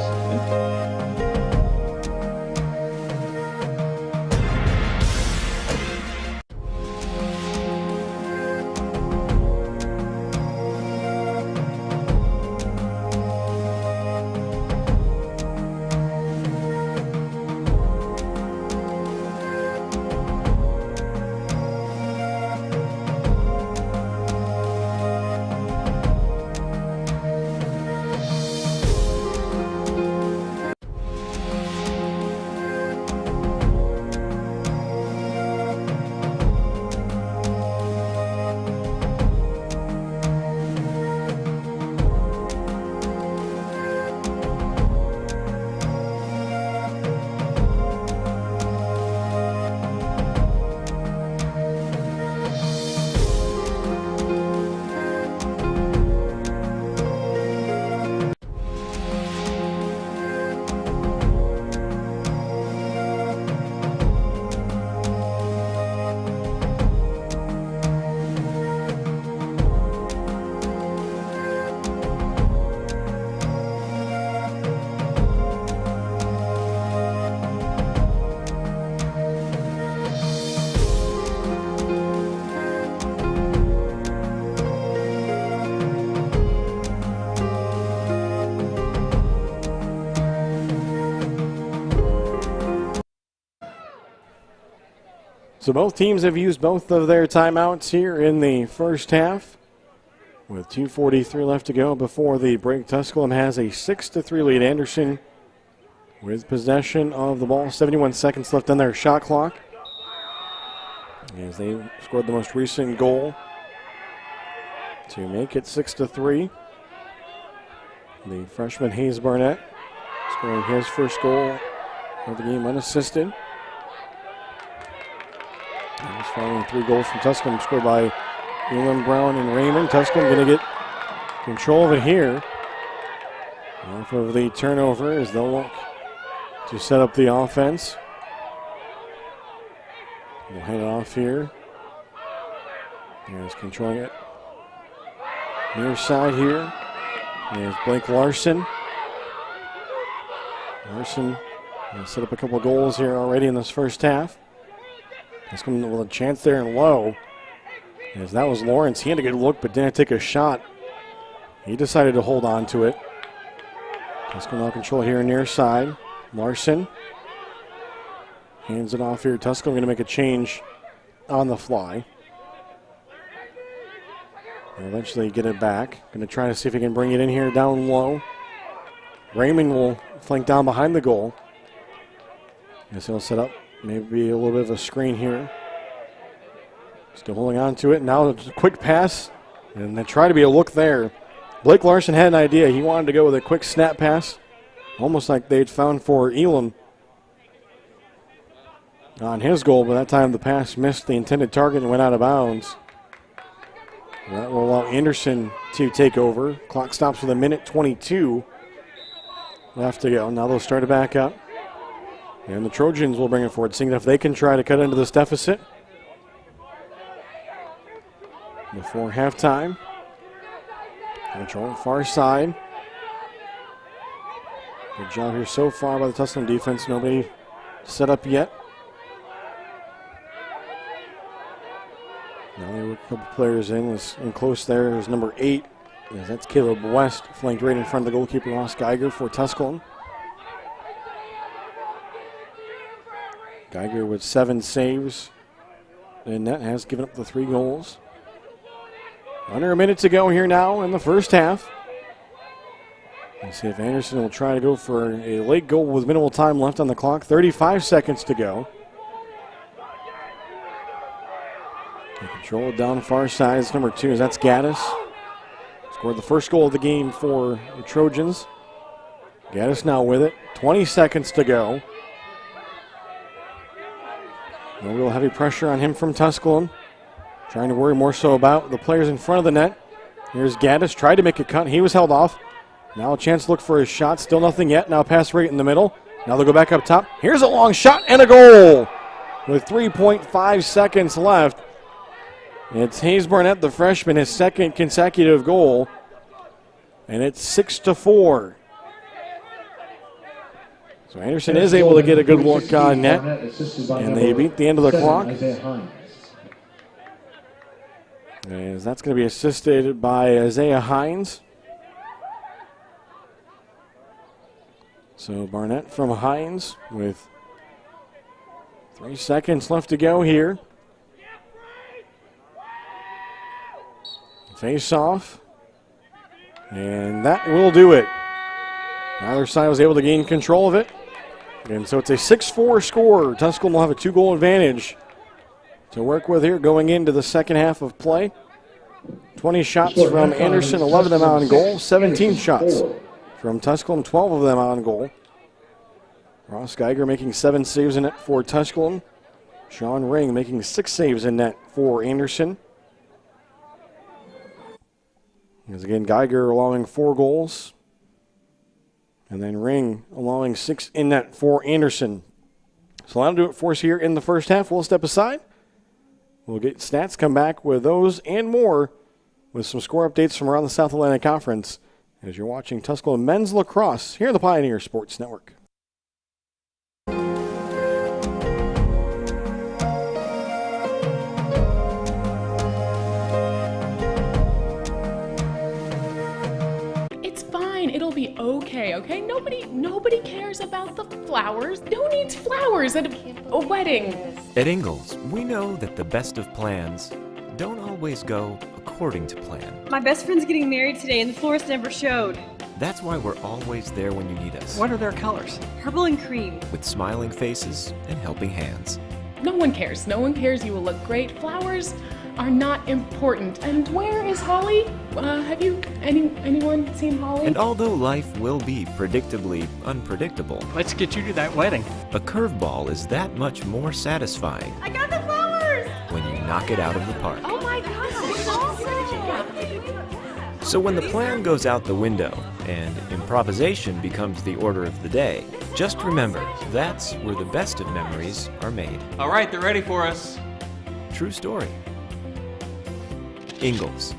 So both teams have used both of their timeouts here in the first half. With 2:43 left to go before the break, Tusculum has a 6-3 lead. Anderson with possession of the ball. 71 seconds left on their shot clock, as they scored the most recent goal to make it 6-3. The freshman Hayes Barnett scoring his first goal of the game unassisted. He's following 3 goals from Tusculum, scored by Elam, Brown, and Raymond. Tusculum going to get control of it here. Off of the turnover as they'll look to set up the offense. We'll hand it off here. He's controlling it. Near side here. There's Blake Larson. Larson has set up a couple of goals here already in this first half. Tusculum with a chance there and low. As that was Lawrence. He had a good look but didn't take a shot. He decided to hold on to it. Tusculum now control here near side. Larson hands it off here. Tusculum going to make a change on the fly. They'll eventually get it back. Going to try to see if he can bring it in here down low. Raymond will flank down behind the goal. Guess he'll set up maybe a little bit of a screen here. Still holding on to it. Now a quick pass. And they try to be a look there. Blake Larson had an idea. He wanted to go with a quick snap pass. Almost like they'd found for Elam on his goal. But that time the pass missed the intended target and went out of bounds. That will allow Anderson to take over. Clock stops with 1:22 left to go. Now they'll start it back up. And the Trojans will bring it forward, seeing if they can try to cut into this deficit before halftime. Control far side. Good job here so far by the Tusculum defense. Nobody set up yet. Now there were a couple players in close there is number 8. That's Caleb West, flanked right in front of the goalkeeper, Ross Geiger, for Tusculum. Geiger with 7 saves. And that has given up the 3 goals. Under a minute to go here now in the first half. Let's see if Anderson will try to go for a late goal with minimal time left on the clock. 35 seconds to go. They control it down far side. It's number 2. That's Gaddis. Scored the first goal of the game for the Trojans. Gaddis now with it. 20 seconds to go. No real heavy pressure on him from Tusculum. Trying to worry more so about the players in front of the net. Here's Gaddis. Tried to make a cut. He was held off. Now a chance to look for his shot. Still nothing yet. Now pass right in the middle. Now they'll go back up top. Here's a long shot and a goal. With 3.5 seconds left. It's Hayes Barnett, the freshman, his 2nd consecutive goal. And it's 6-4. So Anderson is able to get a good look on net. And they beat the end of the clock. As that's going to be assisted by Isaiah Hines. So Barnett from Hines with 3 seconds left to go here. Face off. And that will do it. Neither side was able to gain control of it. And so it's a 6-4 score. Tusculum will have a 2-goal advantage to work with here going into the second half of play. 20 shots from Anderson, 11 of them on goal. 17 shots from Tusculum, 12 of them on goal. Ross Geiger making 7 saves in net for Tusculum. Sean Ring making 6 saves in net for Anderson. As again, Geiger allowing 4 goals. And then Ring allowing 6 in net for Anderson. So that'll do it for us here in the first half. We'll step aside. We'll get stats, come back with those and more with some score updates from around the South Atlantic Conference as you're watching Tusculum Men's Lacrosse here on the Pioneer Sports Network. It'll be okay? Nobody cares about the flowers. Who needs flowers at a wedding? At Ingalls, we know that the best of plans don't always go according to plan. My best friend's getting married today and the florist never showed. That's why we're always there when you need us. What are their colors? Purple and cream. With smiling faces and helping hands. No one cares. No one cares. You will look great. Flowers are not important. And where is Holly? Have you anyone seen Holly? And although life will be predictably unpredictable, Let's get you to that wedding. a curveball is that much more satisfying I got the flowers! when you knock it out of the park. Oh my gosh, it's awesome! So when the plan goes out the window and improvisation becomes the order of the day, just remember, that's where the best of memories are made. All right, they're ready for us. True story. Ingalls.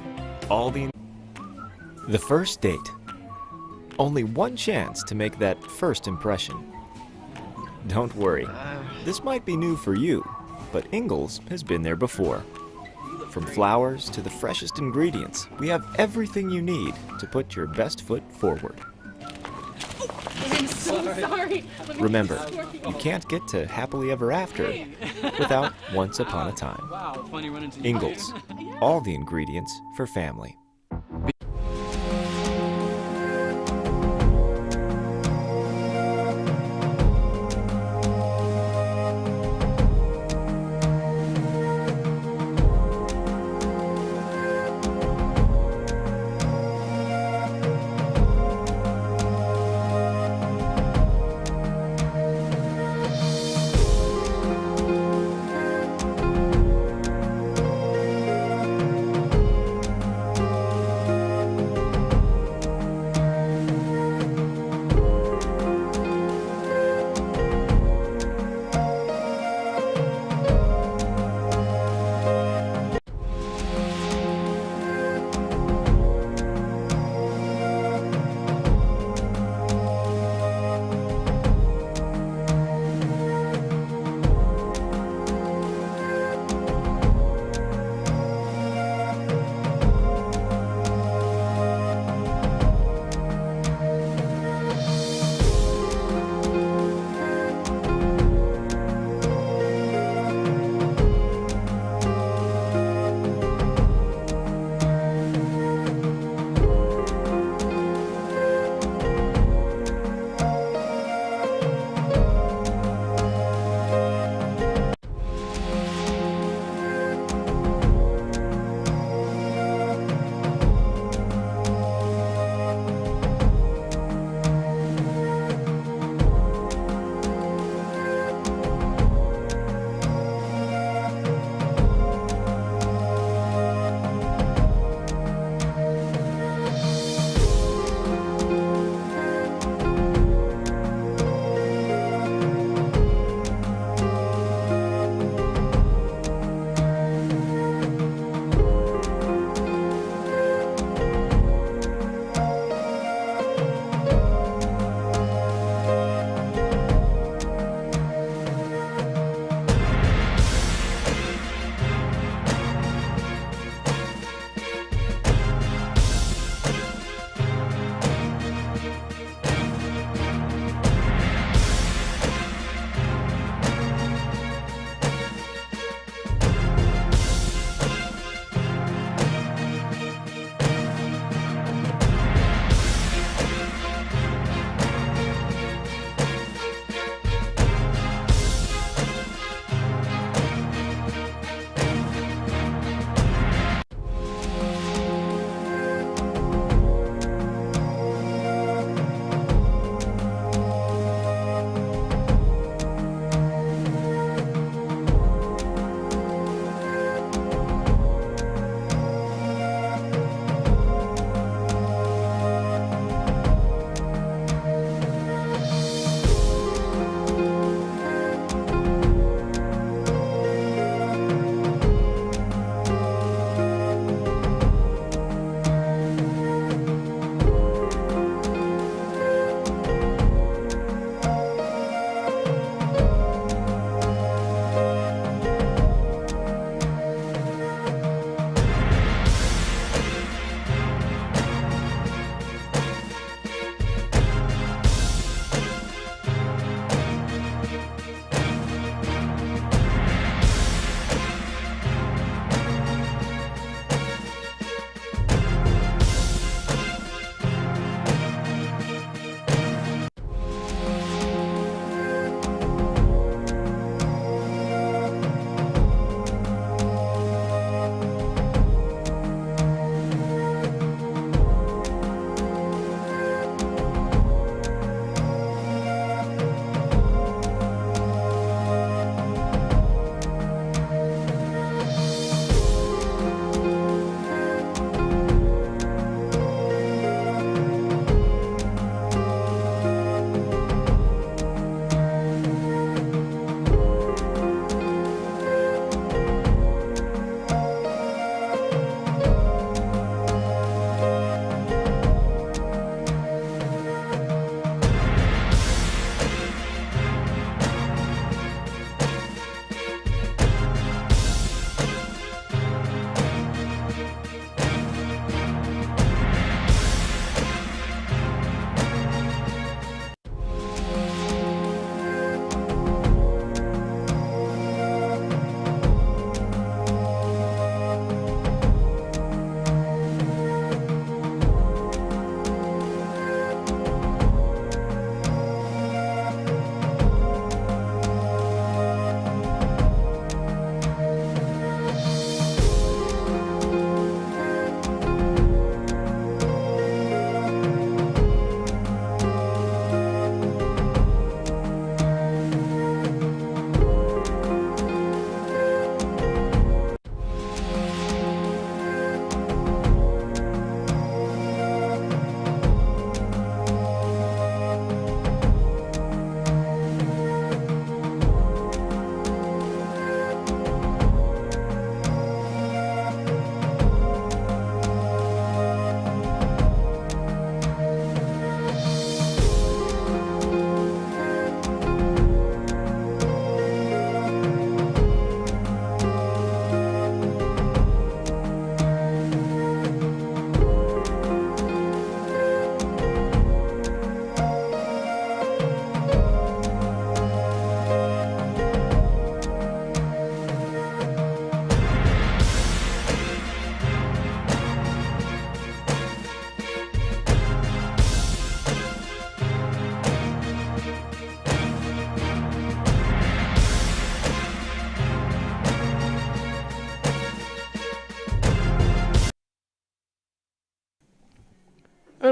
The first date. Only one chance to make that first impression. Don't worry. This might be new for you, but Ingalls has been there before. From flowers to the freshest ingredients, we have everything you need to put your best foot forward. I'm so sorry. Remember, you can't get to happily ever after without once upon a time. Wow, it's funny running into Ingalls. All the ingredients for family.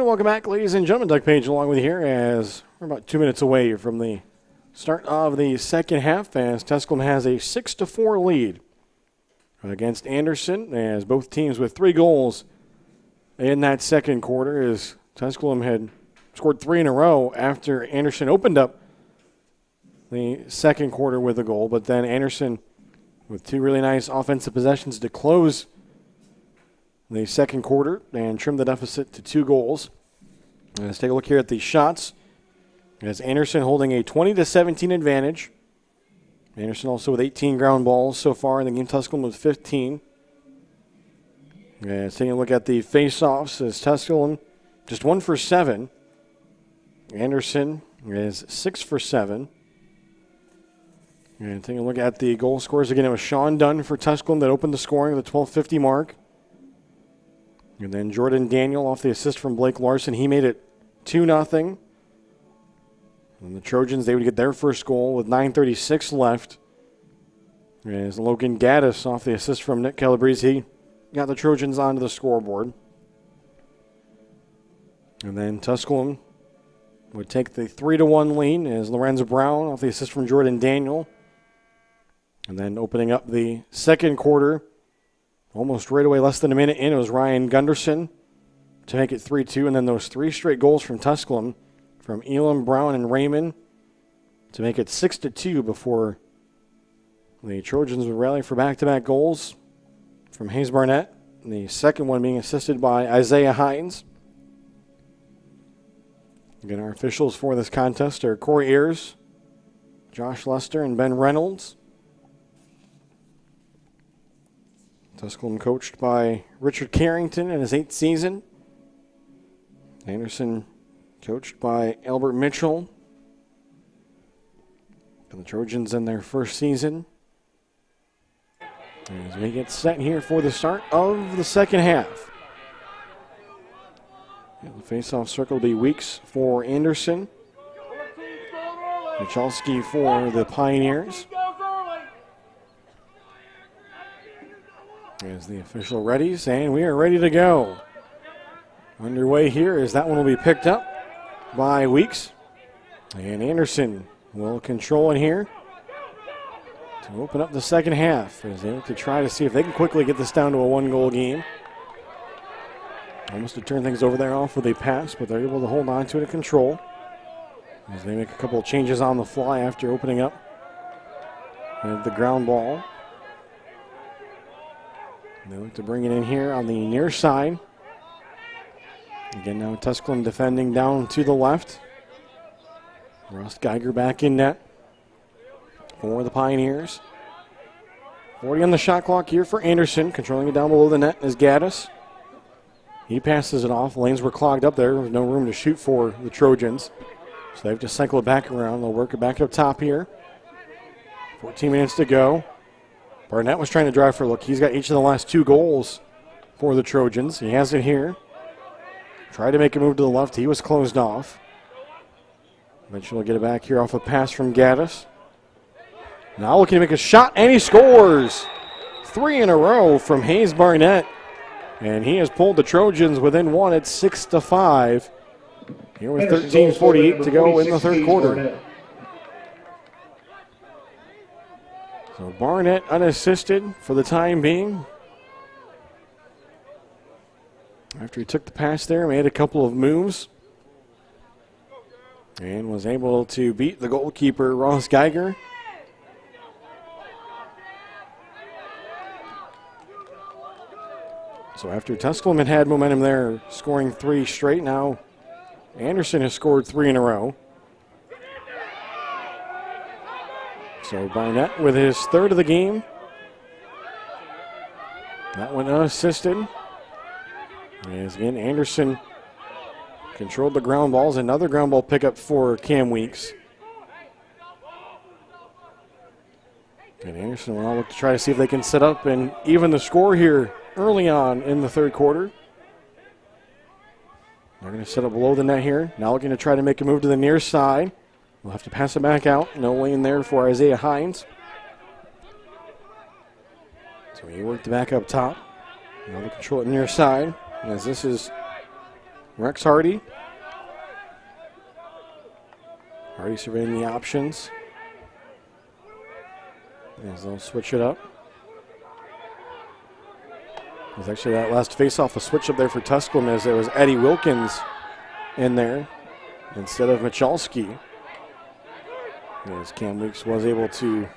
And welcome back, ladies and gentlemen. Doug Page along with you here as we're about 2 minutes away from the start of the second half as Tusculum has a 6-4 lead against Anderson, as both teams with 3 goals in that second quarter, as Tusculum had scored 3 in a row after Anderson opened up the second quarter with a goal, but then Anderson with 2 really nice offensive possessions to close the second quarter and trim the deficit to 2 goals. Let's take a look here at the shots. As Anderson holding a 20-17 advantage. Anderson also with 18 ground balls so far in the game. Tusculum with 15. And taking a look at the face-offs, as Tusculum just 1 for 7. Anderson is 6 for 7. And taking a look at the goal scorers again, it was Sean Dunn for Tusculum that opened the scoring at the 12:50 mark. And then Jordan Daniel off the assist from Blake Larson. He made it 2-0. And the Trojans, they would get their first goal with 9:36 left. As Logan Gaddis off the assist from Nick Calabrese, he got the Trojans onto the scoreboard. And then Tusculum would take the 3-1 lead as Lorenzo Brown off the assist from Jordan Daniel. And then opening up the second quarter, almost right away, less than a minute in, it was Ryan Gunderson to make it 3-2. And then those 3 straight goals from Tusculum, from Elam, Brown, and Raymond, to make it 6-2 before the Trojans would rally for back-to-back goals from Hayes Barnett. And the second one being assisted by Isaiah Hines. Again, our officials for this contest are Corey Ayers, Josh Lester, and Ben Reynolds. Tusculum coached by Richard Carrington in his 8th season. Anderson coached by Albert Mitchell. And the Trojans in their first season. As we get set here for the start of the second half. The face-off circle will be Weeks for Anderson. Michalski for the Pioneers. As the official readies, and we are ready to go. Underway here as that one will be picked up by Weeks. And Anderson will control it here to open up the second half as they look to try to see if they can quickly get this down to a 1-goal game. Almost to turn things over there off with a pass, but they're able to hold on to it and control as they make a couple of changes on the fly after opening up with the ground ball. They look to bring it in here on the near side. Again, now Tusculum defending down to the left. Ross Geiger back in net for the Pioneers. 40 on the shot clock here for Anderson. Controlling it down below the net is Gaddis. He passes it off. Lanes were clogged up there. There was no room to shoot for the Trojans. So they have to cycle it back around. They'll work it back up top here. 14 minutes to go. Barnett was trying to drive for a look. He's got each of the last 2 goals for the Trojans. He has it here. Tried to make a move to the left. He was closed off. Eventually get it back here off a pass from Gaddis. Now looking to make a shot, and he scores! 3 in a row from Hayes Barnett. And he has pulled the Trojans within 1 at 6-5. Here with 13:48 to go in the third quarter. So Barnett unassisted for the time being. After he took the pass there, made a couple of moves. And was able to beat the goalkeeper, Ross Geiger. So after Tusculum had momentum there, scoring 3 straight, now Anderson has scored 3 in a row. So Barnett with his 3rd of the game. That one unassisted. As again, Anderson controlled the ground balls. Another ground ball pickup for Cam Weeks. And Anderson will now look to try to see if they can set up and even the score here early on in the third quarter. They're going to set up below the net here. Now looking to try to make a move to the near side. We'll have to pass it back out. No lane there for Isaiah Hines. So he worked back up top. Now they control it near side. As this is Rex Hardy. Hardy surveying the options. As they'll switch it up. There's actually that last face-off, a switch up there for Tusculum, as there was Eddie Wilkins in there instead of Michalski. As Cam Weeks was able to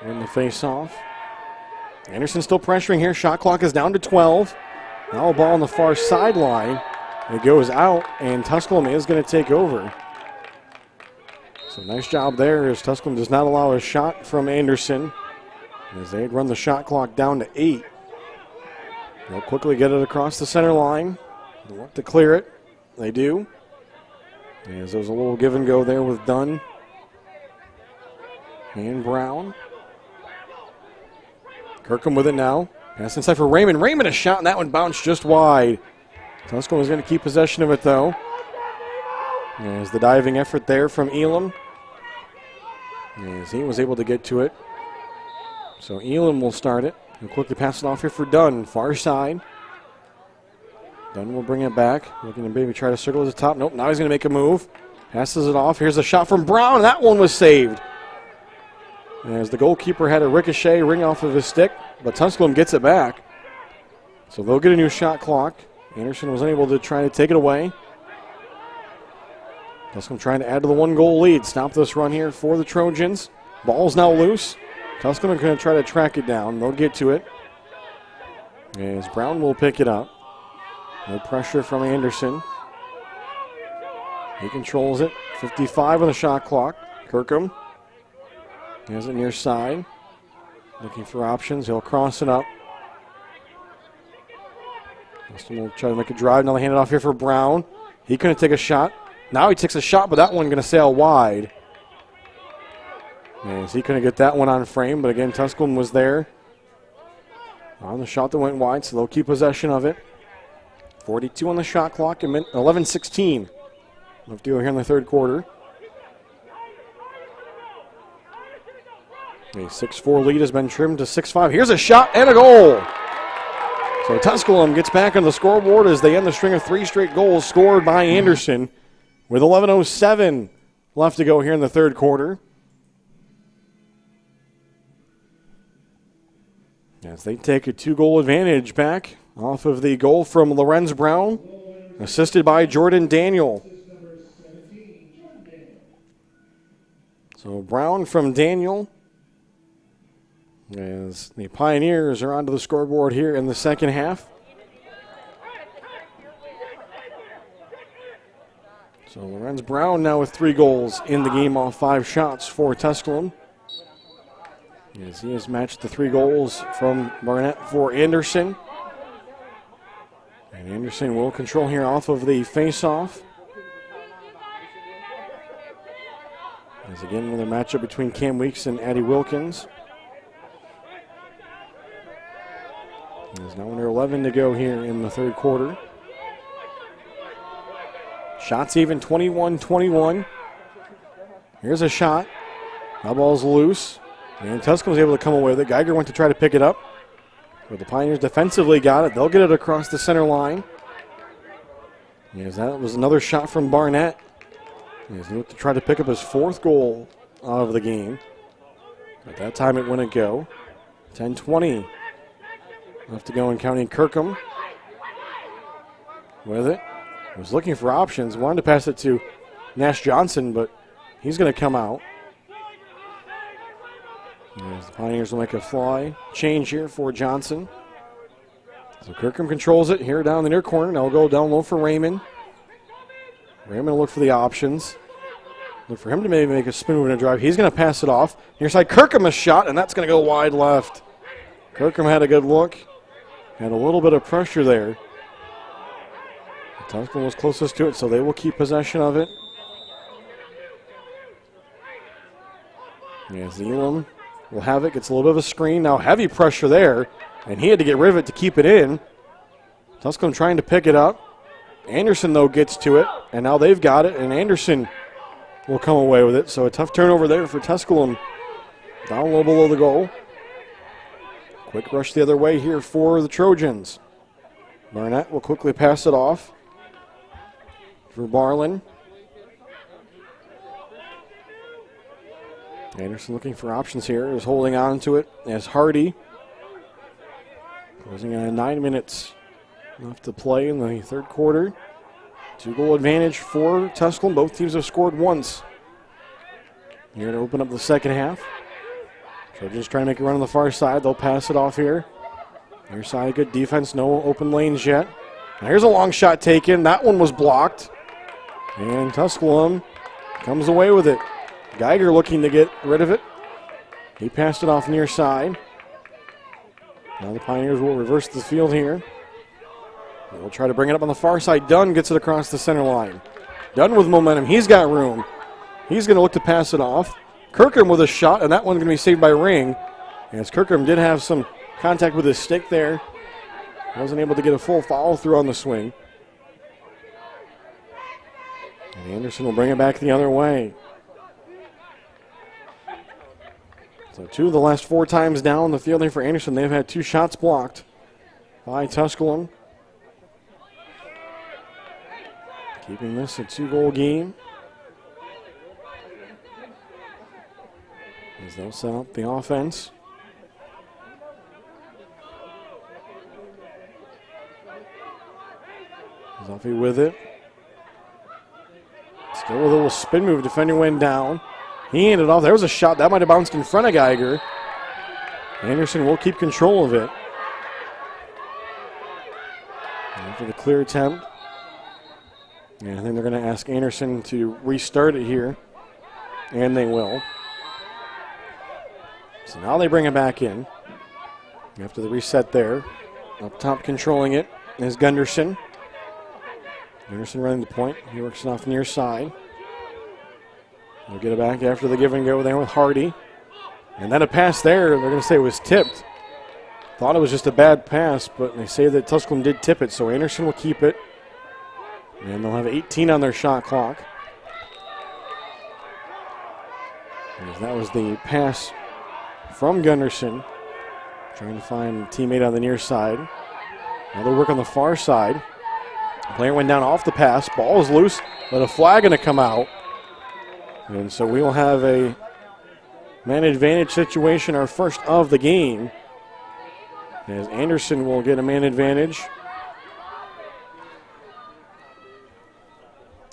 win the face-off. Anderson still pressuring here. Shot clock is down to 12. Now a ball on the far sideline. It goes out, and Tusculum is going to take over. So nice job there as Tusculum does not allow a shot from Anderson, as they'd run the shot clock down to 8. They'll quickly get it across the center line. They'll look to clear it. They do. As there's a little give and go there with Dunn and Brown. Kirkham with it now. Pass inside for Raymond. Raymond a shot, and that one bounced just wide. Tusculum is going to keep possession of it, though. There's the diving effort there from Elam, as he was able to get to it. So Elam will start it. He'll quickly pass it off here for Dunn, far side. Dunn will bring it back, looking to maybe try to circle to the top. Nope, now he's going to make a move. Passes it off. Here's a shot from Brown, and that one was saved. As the goalkeeper had a ricochet ring off of his stick, but Tusculum gets it back. So they'll get a new shot clock. Anderson was unable to try to take it away. Tusculum trying to add to the 1-goal lead. Stop this run here for the Trojans. Ball's now loose. Tusculum going to try to track it down. They'll get to it. As Brown will pick it up. No pressure from Anderson. He controls it. 55 on the shot clock. Kirkham has it near side. Looking for options. He'll cross it up. Tusculum will try to make a drive. Now they hand it off here for Brown. He couldn't take a shot. Now he takes a shot, but that one going to sail wide. As he couldn't get that one on frame, but again, Tusculum was there on the shot that went wide, so they'll keep possession of it. 42 on the shot clock, and 11-16 left to go here in the third quarter. A 6-4 lead has been trimmed to 6-5. Here's a shot and a goal. So Tusculum gets back on the scoreboard as they end the string of 3 straight goals scored by Anderson, with 11:07 left to go here in the third quarter. As they take a 2-goal advantage back off of the goal from Lorenz Brown, assisted by Jordan Daniel. So Brown from Daniel, as the Pioneers are onto the scoreboard here in the second half. So Lorenz Brown now with 3 goals in the game off 5 shots for Tusculum, as he has matched the 3 goals from Barnett for Anderson. And Anderson will control here off of the face-off. As again, another matchup between Cam Weeks and Addie Wilkins. There's now under 11 to go here in the third quarter. Shots even, 21-21. Here's a shot. That ball's loose. And Tusculum was able to come away with it. Geiger went to try to pick it up, but the Pioneers defensively got it. They'll get it across the center line. Yes, that was another shot from Barnett. Yes, he looked to try to pick up his 4th goal out of the game. At that time it wouldn't go. 10-20 left to go in counting. Kirkham with it. Was looking for options. Wanted to pass it to Nash Johnson, but he's going to come out. As the Pioneers will make a fly change here for Johnson. So Kirkham controls it here down the near corner. Now we'll go down low for Raymond. Raymond will look for the options. Look for him to maybe make a spin move and a drive. He's going to pass it off. Near side, Kirkham a shot, and that's going to go wide left. Kirkham had a good look. Had a little bit of pressure there. Tusculum was closest to it, so they will keep possession of it. As Elam will have it, gets a little bit of a screen. Now heavy pressure there, and he had to get rid of it to keep it in. Tusculum trying to pick it up. Anderson, though, gets to it, and now they've got it, and Anderson will come away with it. So a tough turnover there for Tusculum, down low below the goal. Quick rush the other way here for the Trojans. Barnett will quickly pass it off for Barlin. Anderson looking for options here, is holding on to it as Hardy. Closing on 9 minutes left to play in the third quarter. 2-goal advantage for Tusculum. Both teams have scored once. Here to open up the second half. Trojans trying to make a run on the far side. They'll pass it off here. Near side, good defense. No open lanes yet. Now here's a long shot taken. That one was blocked. And Tusculum comes away with it. Geiger looking to get rid of it. He passed it off near side. Now the Pioneers will reverse the field here. They'll try to bring it up on the far side. Dunn gets it across the center line. Dunn with momentum. He's got room. He's going to look to pass it off. Kirkham with a shot, and that one's going to be saved by Ring. As Kirkham did have some contact with his stick there. Wasn't able to get a full follow through on the swing. And Anderson will bring it back the other way. So 2 of the last 4 times down the field here for Anderson, they've had 2 shots blocked by Tusculum. Keeping this a 2-goal game. As they'll set up the offense. Zuffy with it. Still with a little spin move. Defender went down. He handed it off. There was a shot. That might have bounced in front of Geiger. Anderson will keep control of it. And for the clear attempt. And I think they're going to ask Anderson to restart it here. And they will. So now they bring it back in. After the reset there. Up top controlling it is Gunderson. Gunderson running the point. He works it off near side. They'll get it back after the give and go there with Hardy. And then a pass there, they're going to say it was tipped. Thought it was just a bad pass, but they say that Tusculum did tip it, so Anderson will keep it. And they'll have 18 on their shot clock. And that was the pass from Gunderson. Trying to find a teammate on the near side. Now they work on the far side. The player went down off the pass. Ball is loose, but a flag going to come out. And so we will have a man advantage situation, our first of the game. As Anderson will get a man advantage.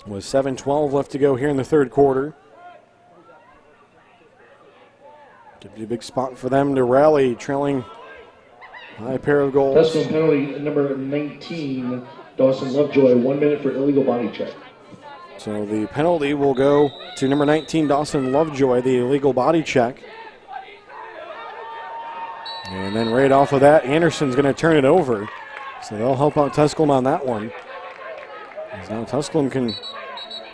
With 7:12 left to go here in the third quarter. Give you a big spot for them to rally, trailing by a pair of goals. Tusculum penalty number 19, Dawson Lovejoy, 1 minute for illegal body check. So the penalty will go to number 19, Dawson Lovejoy, the illegal body check. And then right off of that, Anderson's going to turn it over. So they'll help out Tusculum on that one. As now Tusculum can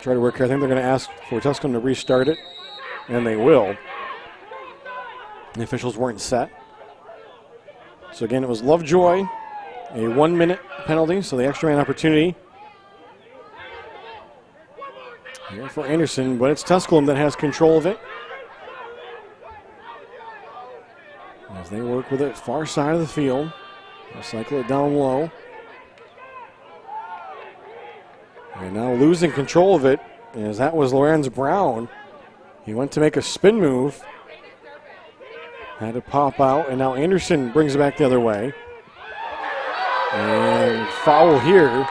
try to work here. I think they're going to ask for Tusculum to restart it, and they will. The officials weren't set. So again, it was Lovejoy, a 1 minute penalty, so the extra man opportunity here for Anderson, but it's Tusculum that has control of it. As they work with it far side of the field. They'll cycle it down low. And now losing control of it, as that was Lorenz Brown. He went to make a spin move. Had to pop out, and now Anderson brings it back the other way. And foul here.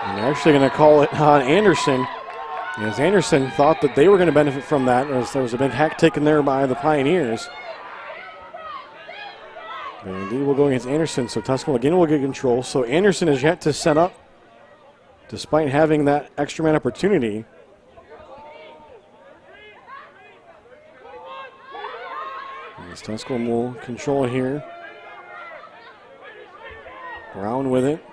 And they're actually going to call it on Anderson, as Anderson thought that they were going to benefit from that, as there was a big hack taken there by the Pioneers. And indeed will go against Anderson, so Tusculum again will get control. So Anderson is yet to set up, despite having that extra man opportunity. As Tusculum will control it here. Brown with it.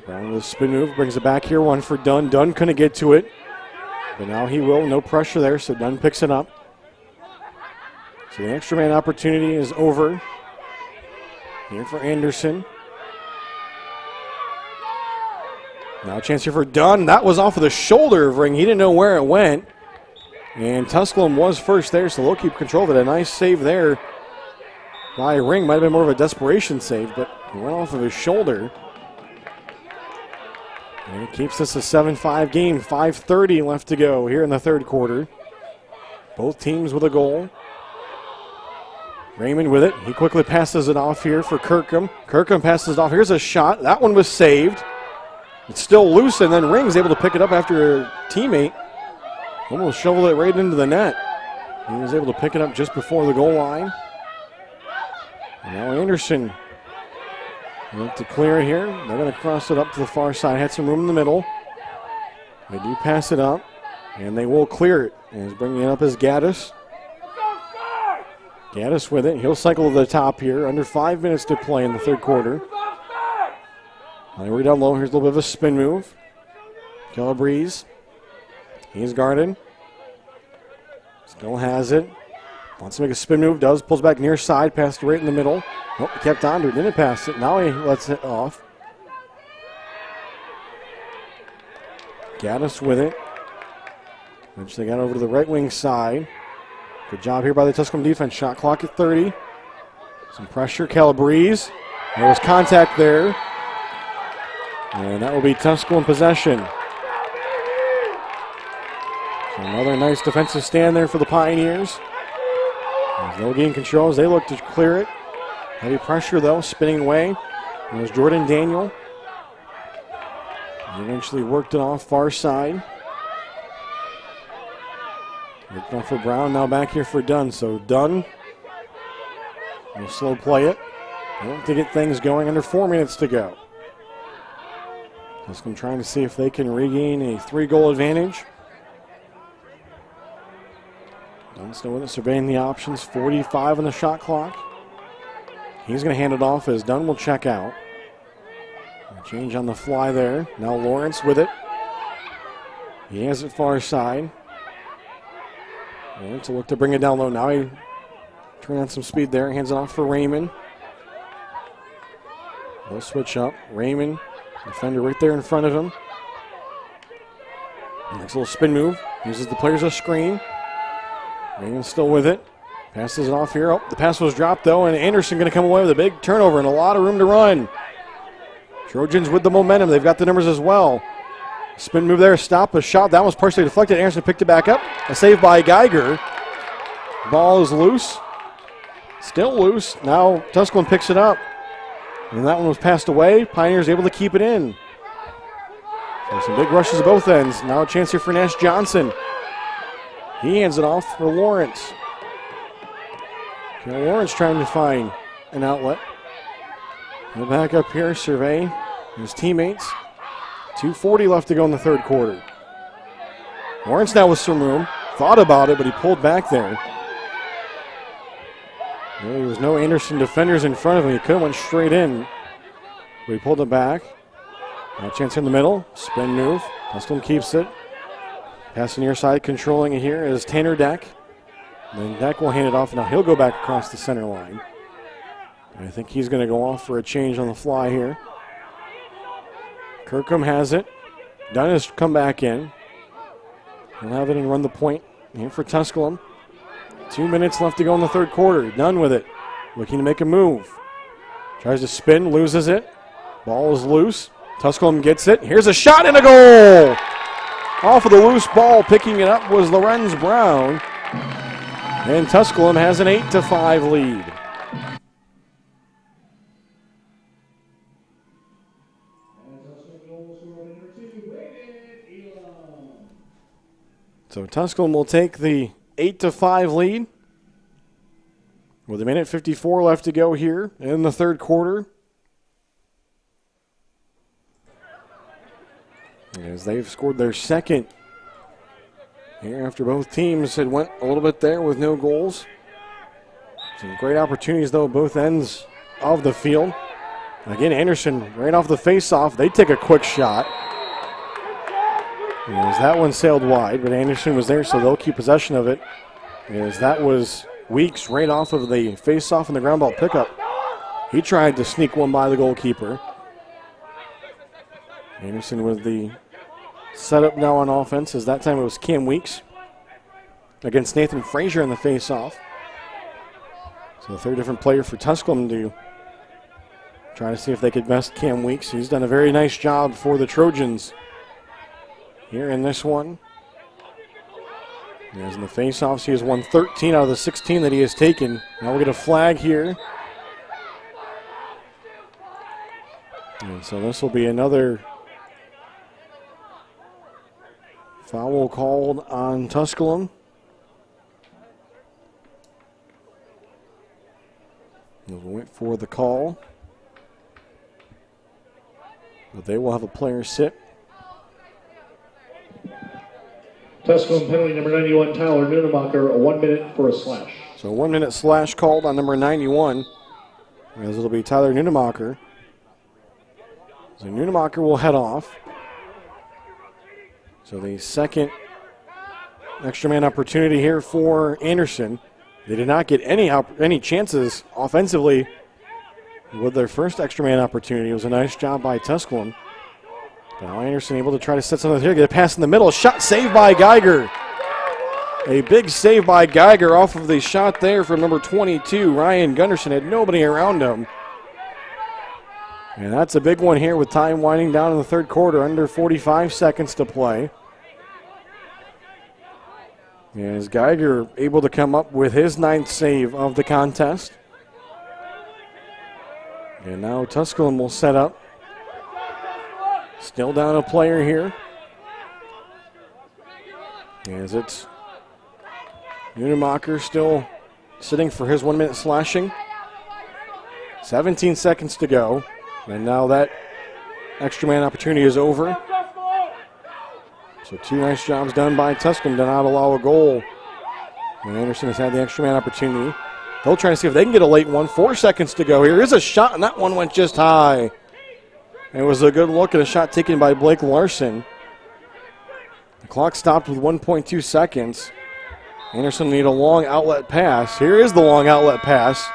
Brown with a spin move, brings it back here, one for Dunn. Dunn couldn't get to it, but now he will. No pressure there, so Dunn picks it up. So the extra man opportunity is over. Here for Anderson. Now a chance here for Dunn. That was off of the shoulder of Ring. He didn't know where it went. And Tusculum was first there, so they'll keep control of it. A nice save there by Ring. Might have been more of a desperation save, but it went off of his shoulder. And it keeps this a 7-5 game. 5:30 left to go here in the third quarter. Both teams with a goal. Raymond with it. He quickly passes it off here for Kirkham. Kirkham passes it off. Here's a shot. That one was saved. It's still loose, and then Ring's able to pick it up after a teammate almost shoveled it right into the net. He was able to pick it up just before the goal line. And now Anderson look to clear it here. They're going to cross it up to the far side. Had some room in the middle. They do pass it up, and they will clear it. And he's bringing it up as Gaddis. Gaddis with it. He'll cycle to the top here. Under 5 minutes to play in the third quarter. We're down low. Here's a little bit of a spin move. Calabrese. He's guarded. Still has it. Wants to make a spin move. Does. Pulls back near side. Passed right in the middle. Oh, he kept on to it. Didn't pass it. Now he lets it off. Gaddis with it. Eventually got over to the right wing side. Good job here by the Tusculum defense. Shot clock at 30. Some pressure. Calabrese. There was contact there. And that will be Tusculum possession. So another nice defensive stand there for the Pioneers. As they'll gain control as they look to clear it. Heavy pressure though, spinning away. There's Jordan Daniel. He eventually worked it off far side. Worked off for Brown, now back here for Dunn. So Dunn will slow play it. They look to get things going under 4 minutes to go. Tusculum trying to see if they can regain a 3-goal advantage. Dunn still with it, surveying the options. 45 on the shot clock. He's going to hand it off as Dunn will check out. A change on the fly there. Now Lawrence with it. He has it far side. Lawrence will look to bring it down low. Now he turns on some speed there. Hands it off for Raymond. They'll switch up. Raymond, defender right there in front of him. Next little spin move. Uses the players as a screen. Raymond still with it. Passes it off here. Oh, the pass was dropped though, and Anderson going to come away with a big turnover and a lot of room to run. Trojans with the momentum. They've got the numbers as well. Spin move there, stop, a shot. That was partially deflected. Anderson picked it back up. A save by Geiger. Ball is loose. Still loose. Now Tusculum picks it up. And that one was passed away. Pioneers able to keep it in. So some big rushes at both ends. Now a chance here for Nash Johnson. He hands it off for Lawrence. Lawrence trying to find an outlet. He'll back up here, survey his teammates. 2:40 left to go in the third quarter. Lawrence now with some room. Thought about it, but he pulled back there. Well, there was no Anderson defenders in front of him. He could have went straight in, but he pulled it back. Now a chance in the middle. Spin move. Tusculum keeps it. Pass near side, controlling it here is Tanner Deck. And then Deck will hand it off. Now he'll go back across the center line. And I think he's going to go off for a change on the fly here. Kirkham has it. Dunn has come back in. He'll have it and run the point here for Tusculum. 2 minutes left to go in the third quarter. Dunn with it. Looking to make a move. Tries to spin, loses it. Ball is loose. Tusculum gets it. Here's a shot and a goal! Off of the loose ball, picking it up was Lorenz Brown. And Tusculum has an 8-5 lead. So Tusculum will take the 8-5 lead. With a minute 54 left to go here in the third quarter. As they've scored their second here after both teams had went a little bit there with no goals. Some great opportunities though both ends of the field. Again, Anderson right off the face-off. They take a quick shot. As that one sailed wide, but Anderson was there, so they'll keep possession of it. As that was Weeks right off of the face-off and the ground ball pickup. He tried to sneak one by the goalkeeper. Anderson with the setup now on offense, as that time it was Cam Weeks. against Nathan Frazier in the face-off. So the third different player for Tusculum to try to see if they could best Cam Weeks. He's done a very nice job for the Trojans here in this one. As in the face-offs, he has won 13 out of the 16 that he has taken. Now we'll get a flag here. And so this will be another foul called on Tusculum. We'll wait for the call. But they will have a player sit. Tusculum penalty number 91, Tyler Nunemacher, 1 minute for a slash. So 1 minute slash called on number 91. As it'll be Tyler Nunemacher. So Nunemacher will head off. So the second extra man opportunity here for Anderson. They did not get any chances offensively with their first extra man opportunity. It was a nice job by Tusculum. Now Anderson able to try to set something here, get a pass in the middle. Shot saved by Geiger. A big save by Geiger off of the shot there from number 22. Ryan Gunderson had nobody around him. And that's a big one here with time winding down in the third quarter, under 45 seconds to play. And as Geiger able to come up with his 9th save of the contest. And now Tusculum will set up. Still down a player here. As it's Nunemacher still sitting for his 1 minute slashing. 17 seconds to go. And now that extra man opportunity is over. So 2 nice jobs done by Tusculum to not allow a goal. And Anderson has had the extra man opportunity. They'll try to see if they can get a late one. 4 seconds to go. Here is a shot, and that one went just high. It was a good look at a shot taken by Blake Larson. The clock stopped with 1.2 seconds. Anderson need a long outlet pass. Here is the long outlet pass.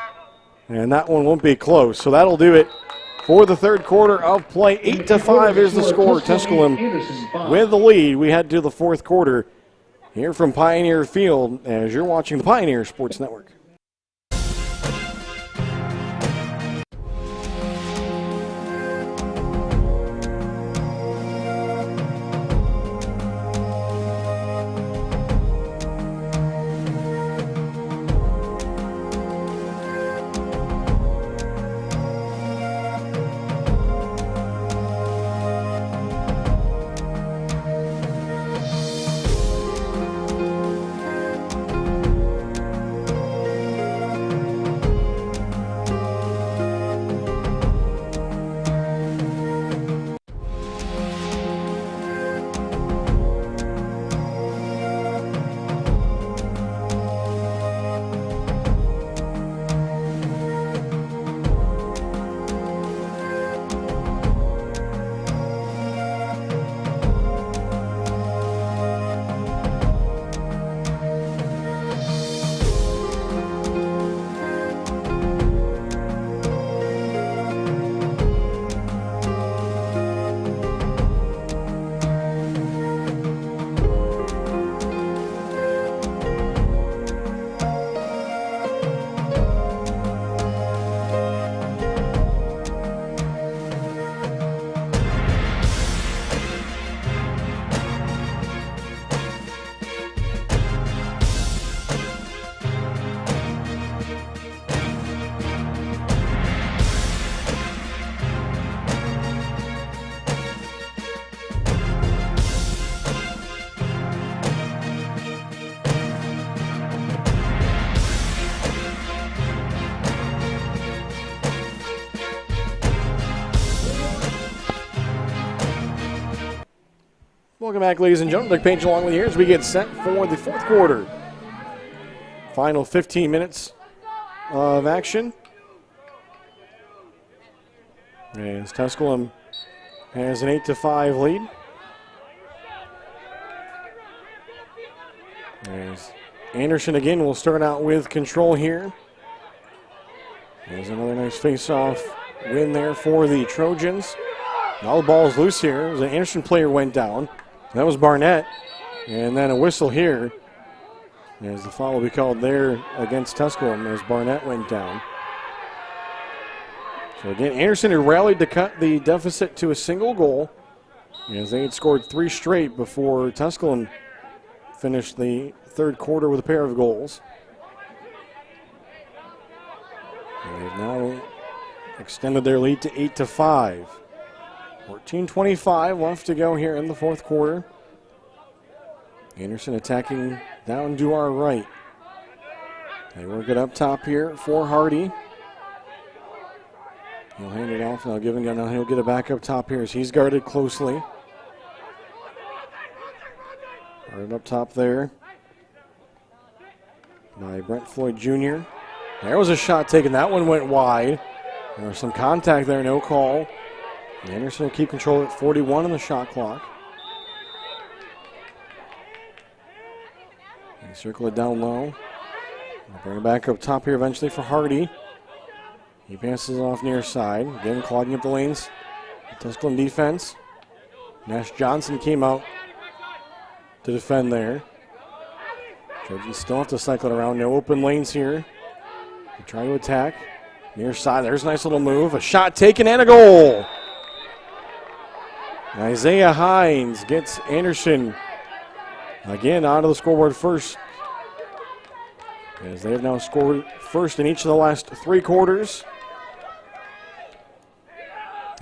And that one won't be close. So that'll do it for the third quarter of play. 8-5 is the score. Tusculum with the lead. We head to the fourth quarter here from Pioneer Field as you're watching the Pioneer Sports Network. Welcome back, ladies and gentlemen. Doug Page along with you here as we get set for the fourth quarter. Final 15 minutes of action. As Tusculum has an 8-5 lead. As Anderson again will start out with control here. There's another nice face-off win there for the Trojans. Now the ball is loose here as an Anderson player went down. That was Barnett. And then a whistle here As the foul will be called there against Tusculum as Barnett went down. So again, Anderson had rallied to cut the deficit to a single goal, as they had scored 3 straight before Tusculum finished the third quarter with a pair of goals. And they've now extended their lead to 8-5. 14:25 left to go here in the fourth quarter. Anderson attacking down to our right. They work it up top here for Hardy. He'll hand it off, now giving it, now he'll get it back up top here as he's guarded closely. Guarded up top there by Brent Floyd Jr. There was a shot taken, that one went wide. There was some contact there, no call. Anderson will keep control at 41 on the shot clock. They circle it down low. They'll bring it back up top here eventually for Hardy. He passes it off near side. Again, clogging up the lanes. Tusculum defense. Nash Johnson came out to defend there. Trojans still have to cycle it around. No open lanes here. They try to attack. Near side, there's a nice little move. A shot taken and a goal. Isaiah Hines gets Anderson again onto the scoreboard first, as they have now scored first in each of the last 3 quarters.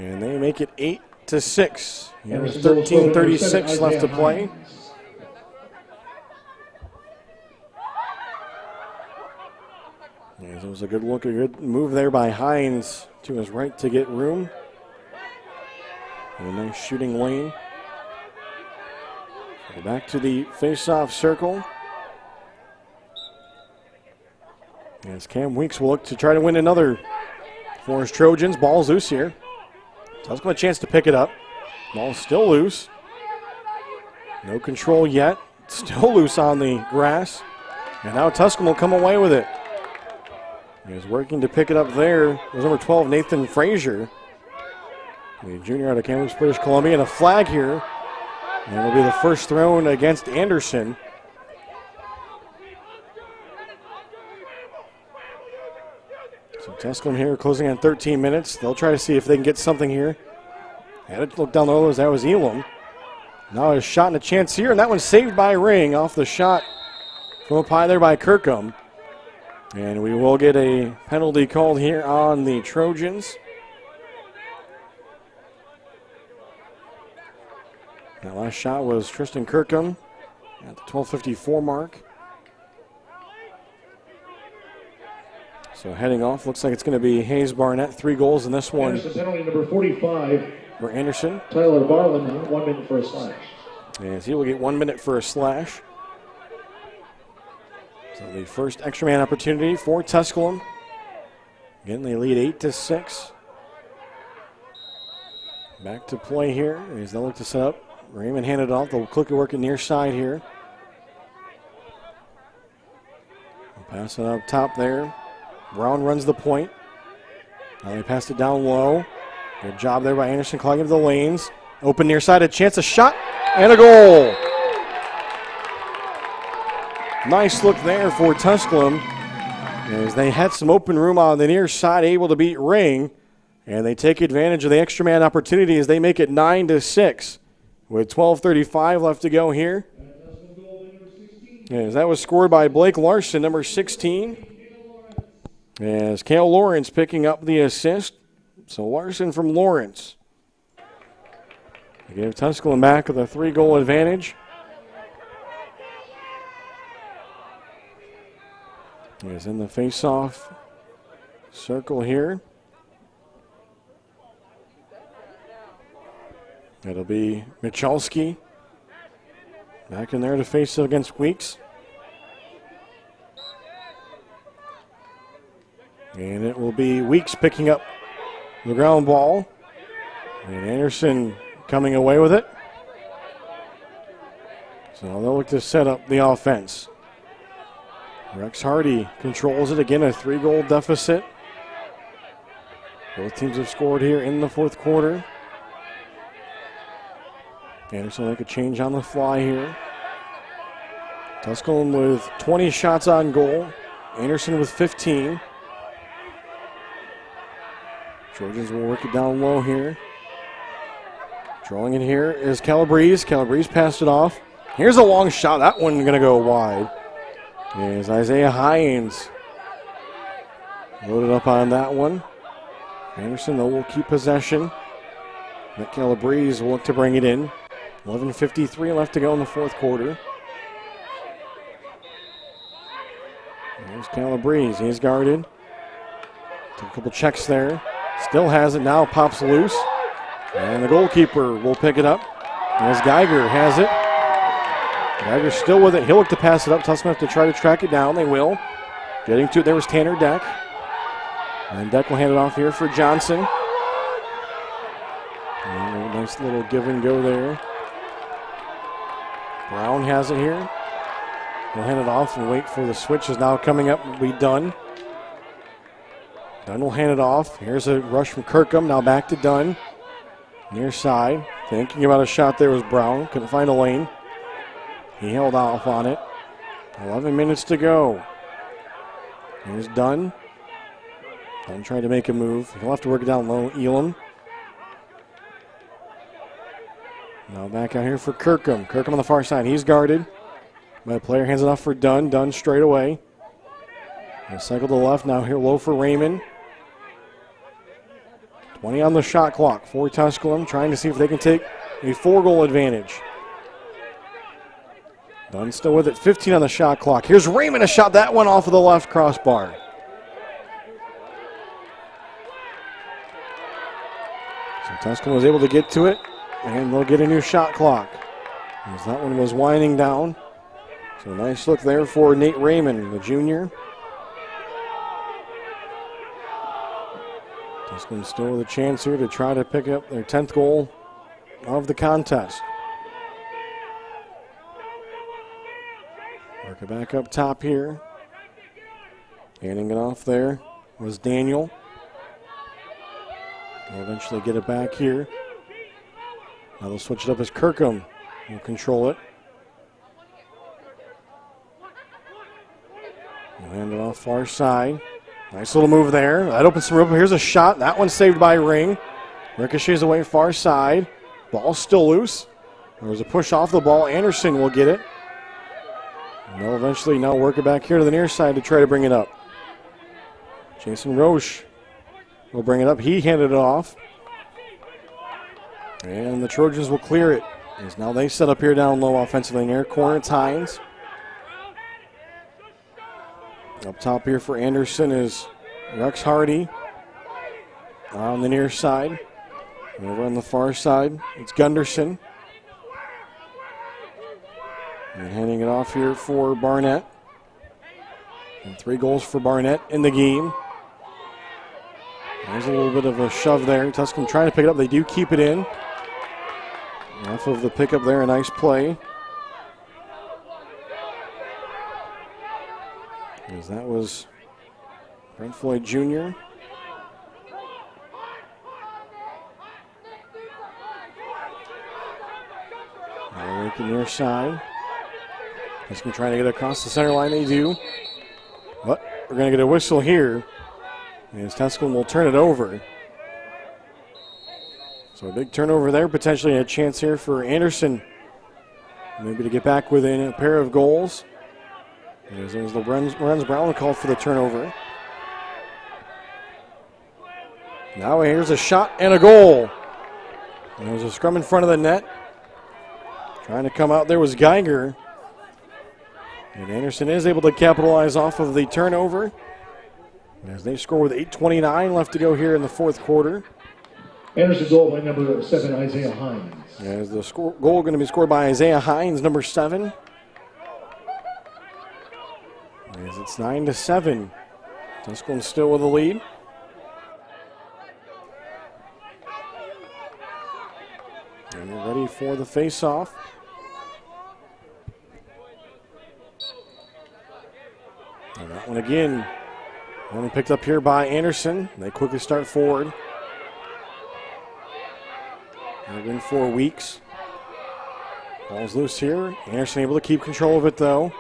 And they make it 8-6. There's 13:36 left to play. It was a good look, a good move there by Hines to his right to get room. And a nice shooting lane. So back to the face-off circle. As Cam Weeks will look to try to win another for his Trojans. Ball's loose here. Tusculum a chance to pick it up. Ball's still loose. No control yet. Still loose on the grass. And now Tusculum will come away with it. He's working to pick it up there. It was number 12, Nathan Frazier. The junior out of Kamloops, British Columbia. And a flag here. And it'll be the first thrown against Anderson. So Tusculum here closing on 13 minutes. They'll try to see if they can get something here. Had it look down low as that was Elam. Now a shot and a chance here, and that one's saved by Ring off the shot from up high there by Kirkham. And we will get a penalty called here on the Trojans. That last shot was Tristan Kirkham at the 12:54 mark. So heading off, looks like it's going to be Hayes Barnett, 3 goals in this one. Anderson penalty number 45 for Anderson. Tyler Barlin, 1 minute for a slash. As he will get 1 minute for a slash. So the first extra man opportunity for Tusculum. Again, they lead 8-6. Back to play here as they look to set up. Raymond handed off. They'll quickly work it near side here. They'll pass it up top there. Brown runs the point. Now they passed it down low. Good job there by Anderson clogging the lanes. Open near side, a chance, a shot, and a goal. Nice look there for Tusculum as they had some open room on the near side, able to beat Ring, and they take advantage of the extra man opportunity as they make it 9-6 with 12:35 left to go here. As that was scored by Blake Larson, number 16. As Cale Lawrence picking up the assist. So Larson from Lawrence. They give Tusculum back with a 3-goal advantage. He's in the face-off circle here. It'll be Michalski back in there to face it against Weeks. And it will be Weeks picking up the ground ball. And Anderson coming away with it. So they'll look to set up the offense. Rex Hardy controls it. Again, a 3-goal deficit. Both teams have scored here in the fourth quarter. Anderson will make a change on the fly here. Tusculum with 20 shots on goal. Anderson with 15. Trojans will work it down low here. Drawing it here is Calabrese. Calabrese passed it off. Here's a long shot. That one going to go wide. Is Isaiah Hines loaded up on that one. Anderson, though, will keep possession. That Calabrese will look to bring it in. 11:53 left to go in the fourth quarter. There's Calabrese. He's guarded. Took a couple checks there. Still has it now. Pops loose. And the goalkeeper will pick it up. As Geiger has it. Geiger's still with it. He'll look to pass it up. Tusculum have to try to track it down. They will. Getting to it. There was Tanner Deck. And Deck will hand it off here for Johnson. And a nice little give and go there. Brown has it here. He'll hand it off and wait for the switch is now coming up. Will be Dunn. Dunn will hand it off. Here's a rush from Kirkham. Now back to Dunn. Near side. Thinking about a shot there was Brown. Couldn't find a lane. He held off on it. 11 minutes to go. Here's Dunn. Dunn trying to make a move. He'll have to work it down low. Elam. Now back out here for Kirkham. Kirkham on the far side. He's guarded. My player hands it off for Dunn. Dunn straight away. He'll cycle to the left. Now here low for Raymond. 20 on the shot clock for Tusculum. Trying to see if they can take a 4-goal advantage. Dunn still with it. 15 on the shot clock. Here's Raymond. A shot. That one off of the left crossbar. So Tusculum was able to get to it. And they'll get a new shot clock. As that one was winding down. So a nice look there for Nate Raymond, the junior. Tusculum still with a chance here to try to pick up their 10th goal of the contest. Work it back up top here. Handing it off there was Daniel. They'll eventually get it back here. Now they'll switch it up as Kirkham will control it. We'll hand it off far side. Nice little move there. That opens some room. Here's a shot. That one's saved by Ring. Ricochets away far side. Ball's still loose. There's a push off the ball. Anderson will get it. And they'll eventually now work it back here to the near side to try to bring it up. Jason Roche will bring it up. He handed it off. And the Trojans will clear it. As now they set up here down low offensively near corner. It's Hines. Up top here for Anderson is Rex Hardy. On the near side. Over on the far side, it's Gunderson. And handing it off here for Barnett. And 3 goals for Barnett in the game. There's a little bit of a shove there. Tusculum trying to pick it up. They do keep it in. Off of the pickup there, a nice play. As that was Brent Floyd Jr. Now working near side. Tusculum trying to get across the center line. They do. But we're going to get a whistle here. As Tusculum will turn it over. So a big turnover there, potentially a chance here for Anderson maybe to get back within a pair of goals. As there's the Lorenz Brown called for the turnover. Now here's a shot and a goal. And there's a scrum in front of the net. Trying to come out there was Geiger. And Anderson is able to capitalize off of the turnover. As they score with 8:29 left to go here in the fourth quarter. Anderson goal by number 7, Isaiah Hines. As the goal going to be scored by Isaiah Hines, number 7. As it's 9-7. Tusculum still with the lead. And we're ready for the face-off. And that one again. Only picked up here by Anderson. They quickly start forward. They've been 4 weeks. Ball's loose here. Anderson able to keep control of it though.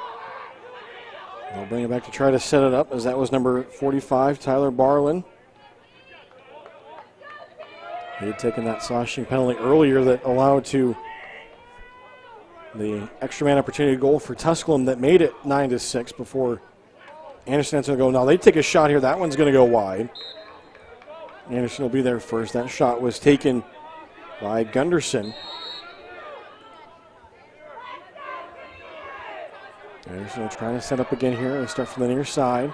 They'll bring it back to try to set it up, as that was number 45, Tyler Barlin. He had taken that slashing penalty earlier that allowed to the extra man opportunity goal for Tusculum that made it 9-6 before Anderson had to go. Now they take a shot here. That one's going to go wide. Anderson will be there first. That shot was taken by Gunderson. Anderson will try to set up again here. They start from the near side.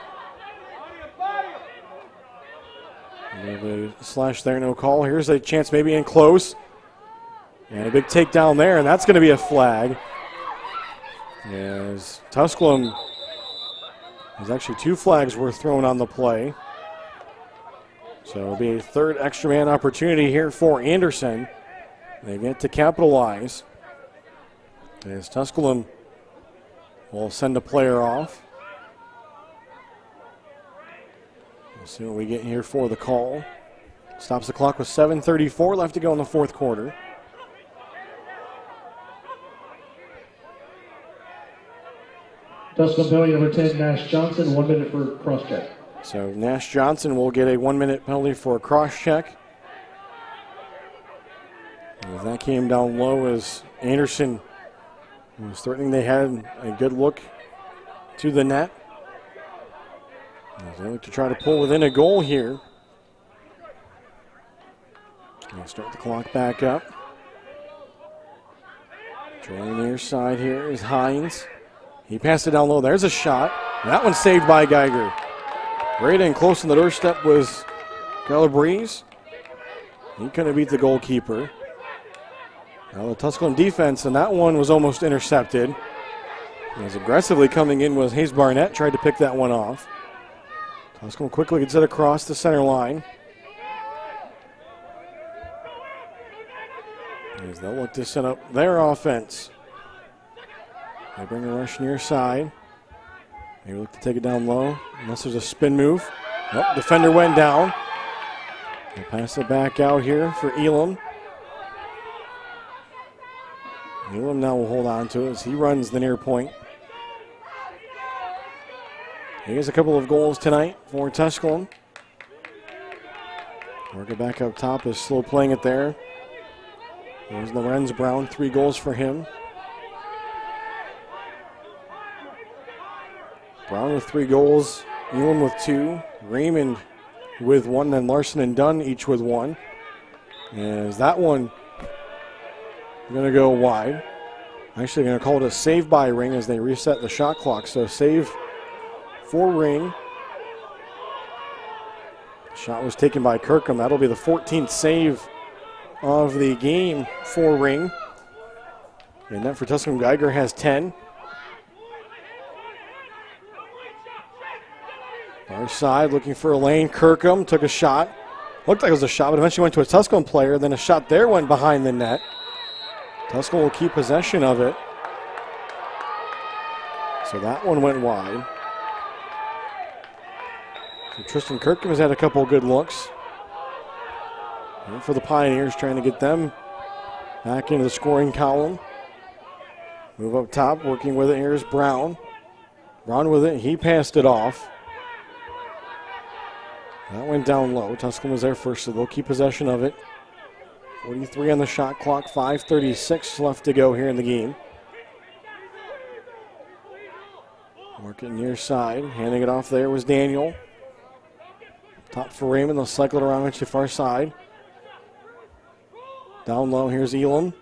A slash there, no call. Here's a chance maybe in close. And a big takedown there, and that's going to be a flag. As Tusculum, there's actually 2 flags were thrown on the play. So it'll be a third extra man opportunity here for Anderson. They get to capitalize. As Tusculum will send a player off. We'll see what we get here for the call. Stops the clock with 7:34 left to go in the fourth quarter. Tusculum penalty number 10, Nash Johnson, 1 minute for cross check. So Nash Johnson will get a 1-minute penalty for a cross check. As that came down low as Anderson was threatening. They had a good look to the net. As they look to try to pull within a goal here. They'll start the clock back up. Trailing near side here is Hines. He passed it down low. There's a shot. That one's saved by Geiger. Right in close on the doorstep was Calabrese. He couldn't beat the goalkeeper. Now the Tusculum defense, and that one was almost intercepted. As aggressively coming in was Hayes Barnett, tried to pick that one off. Tusculum quickly gets it across the center line. As they'll look to set up their offense. They bring a rush near side. They look to take it down low, unless there's a spin move. Oh, defender went down. They'll pass it back out here for Elam. Elam now will hold on to it as he runs the near point. He has a couple of goals tonight for Tusculum. Work it back up top is slow playing it there. There's Lorenz Brown, 3 goals for him. Brown with 3 goals, Elam with 2, Raymond with 1, then Larson and Dunn each with 1. As that one going to go wide. Actually going to call it a save by Ring as they reset the shot clock. So save for Ring. Shot was taken by Kirkham. That'll be the 14th save of the game for Ring. And that for Tusculum. Geiger has 10. Far side looking for a lane. Kirkham took a shot. Looked like it was a shot, but eventually went to a Tusculum player. Then a shot there went behind the net. Tusculum will keep possession of it. So that one went wide. So Tristan Kirkham has had a couple good looks. And for the Pioneers, trying to get them back into the scoring column. Move up top, working with it. Here's Brown. Brown with it. He passed it off. That went down low. Tusculum was there first, so they'll keep possession of it. 43 on the shot clock, 5:36 left to go here in the game. Working near side, handing it off there was Daniel. Top for Raymond, they'll cycle it around to far side. Down low, here's Elam.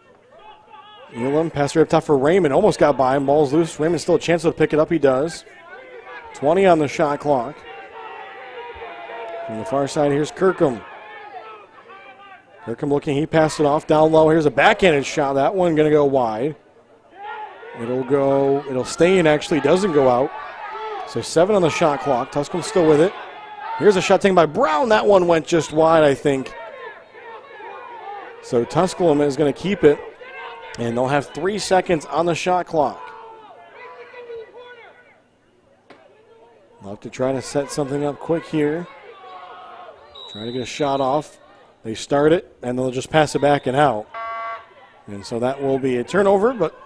Elam, pass right up top for Raymond, almost got by him, ball's loose. Raymond still a chance to pick it up, he does. 20 on the shot clock. From the far side, here's Kirkham. Kirkham looking, he passed it off down low. Here's a backhanded shot. That one going to go wide. It'll stay in, actually, doesn't go out. So 7 on the shot clock. Tusculum still with it. Here's a shot taken by Brown. That one went just wide, I think. So Tusculum is going to keep it, and they'll have 3 seconds on the shot clock. They'll have to try to set something up quick here. Try to get a shot off. They start it, and they'll just pass it back and out. And so that will be a turnover, but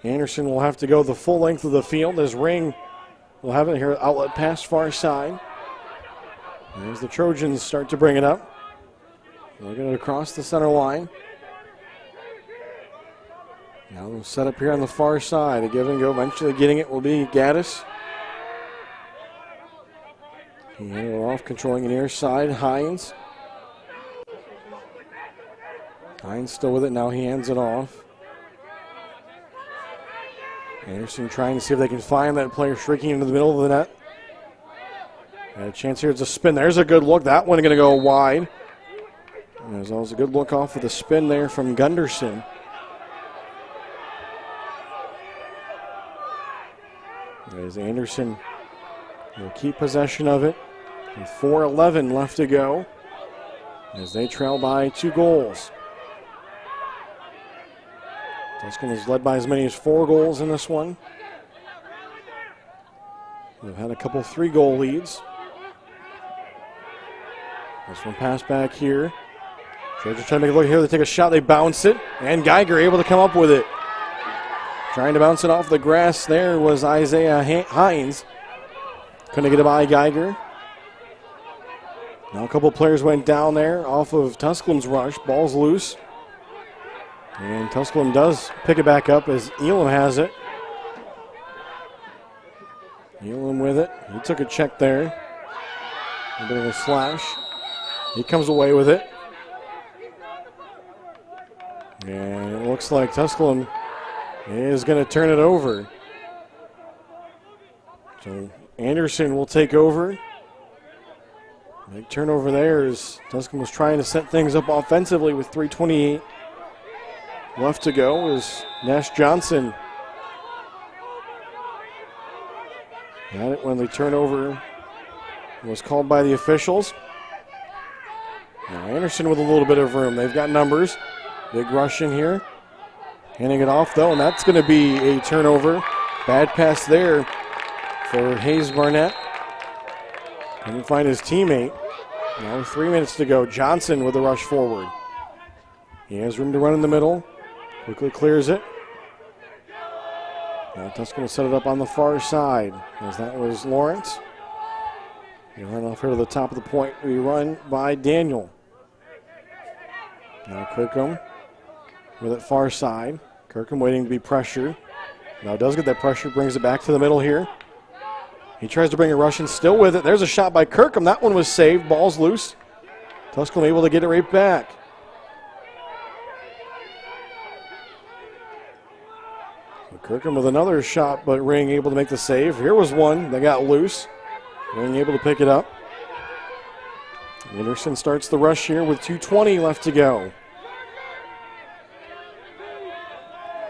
Anderson will have to go the full length of the field as Ring We'll have it here, outlet pass far side. As the Trojans start to bring it up. They'll get it across the center line. Now they'll set up here on the far side. A give and go. Eventually getting it will be Gaddis. He handed it off, controlling the near side. Hines. Hines still with it. Now he hands it off. Anderson trying to see if they can find that player shrinking into the middle of the net. Got a chance here. It's a spin. There's a good look. That one going to go wide. And there's always a good look off with the spin there from Gunderson. As Anderson will keep possession of it with 4:11 left to go as they trail by 2 goals. Tusculum is led by as many as 4 goals in this one. They've had a couple 3-goal leads. This one passed back here. Trojans trying to make a look here. They take a shot, they bounce it, and Geiger able to come up with it. Trying to bounce it off the grass there was Isaiah Hines. Couldn't get it by Geiger. Now a couple players went down there off of Tusculum's rush. Ball's loose. And Tusculum does pick it back up as Elam has it. Elam with it. He took a check there. A bit of a slash. He comes away with it. And it looks like Tusculum is going to turn it over. So Anderson will take over. Big turnover there as Tusculum was trying to set things up offensively with 3:28 left to go as Nash Johnson got it when the turnover was called by the officials. Now Anderson with a little bit of room. They've got numbers. Big rush in here. Handing it off, though, and that's going to be a turnover. Bad pass there for Hayes Barnett. Couldn't find his teammate. Now 3 minutes to go. Johnson with the rush forward. He has room to run in the middle. Quickly clears it. Now Tusculum will set it up on the far side, as that was Lawrence. He'll run off here to the top of the point. We run by Daniel. Now Kirkham with it far side. Kirkham waiting to be pressured. Now does get that pressure, brings it back to the middle here. He tries to bring a rush in, still with it. There's a shot by Kirkham. That one was saved. Ball's loose. Tusculum able to get it right back. So Kirkham with another shot, but Ring able to make the save. Here was one that got loose. Ring able to pick it up. Anderson starts the rush here with 2:20 left to go.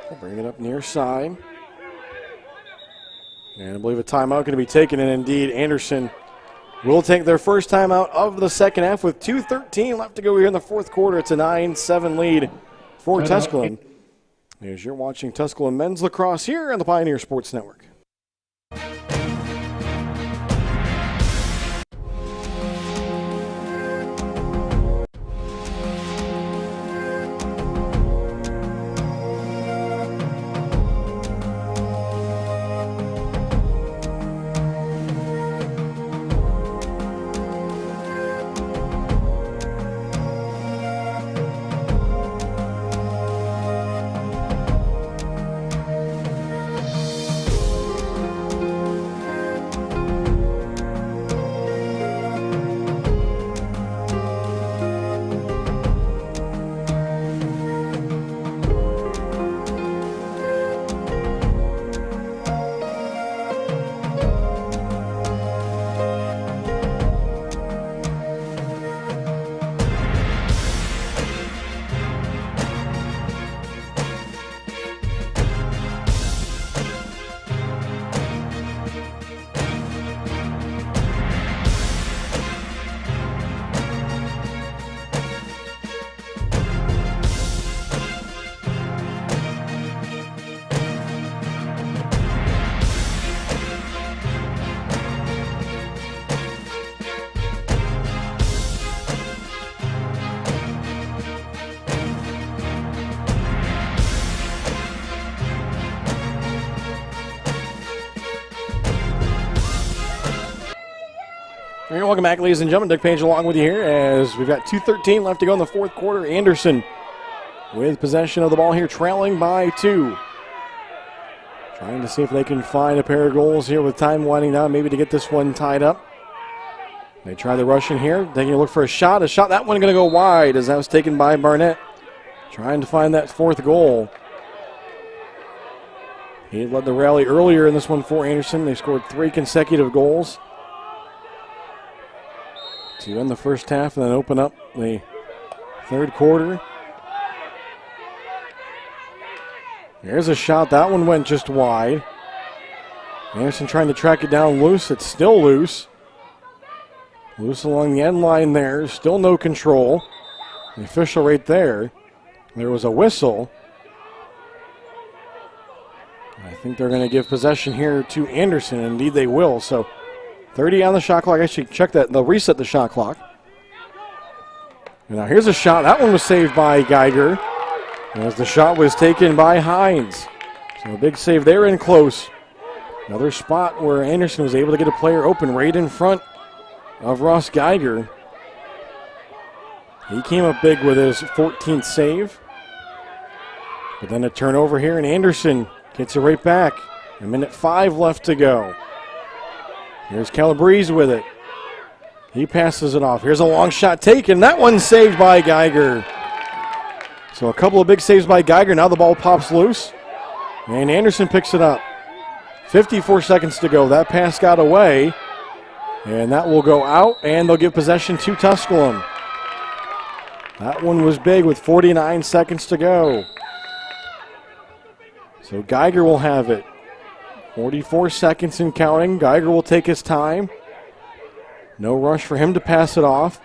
We'll bring it up near side. And I believe a timeout going to be taken, and indeed Anderson will take their first timeout of the second half with 2:13 left to go here in the fourth quarter. It's a 9-7 lead for Tusculum. As you're watching Tusculum men's lacrosse here on the Pioneer Sports Network. All right, welcome back, ladies and gentlemen. Dick Page along with you here as we've got 2:13 left to go in the fourth quarter. Anderson with possession of the ball here, trailing by 2. Trying to see if they can find a pair of goals here with time winding down, maybe to get this one tied up. They try the rush in here, taking a look for a shot. That one going to go wide as that was taken by Barnett. Trying to find that 4th goal. He had led the rally earlier in this one for Anderson. They scored 3 consecutive goals to end the first half and then open up the third quarter. There's a shot. That one went just wide. Anderson trying to track it down loose. It's still loose. Loose along the end line there. Still no control. The official right there. There was a whistle. I think they're going to give possession here to Anderson. Indeed they will. So 30 on the shot clock. Actually, check that. They'll reset the shot clock. And now here's a shot. That one was saved by Geiger, as the shot was taken by Hines. So a big save there in close. Another spot where Anderson was able to get a player open right in front of Ross Geiger. He came up big with his 14th save. But then a turnover here, and Anderson gets it right back. 1:05 left to go. Here's Calabrese with it. He passes it off. Here's a long shot taken. That one's saved by Geiger. So a couple of big saves by Geiger. Now the ball pops loose. And Anderson picks it up. 54 seconds to go. That pass got away. And that will go out. And they'll give possession to Tusculum. That one was big with 49 seconds to go. So Geiger will have it. 44 seconds and counting. Geiger will take his time. No rush for him to pass it off.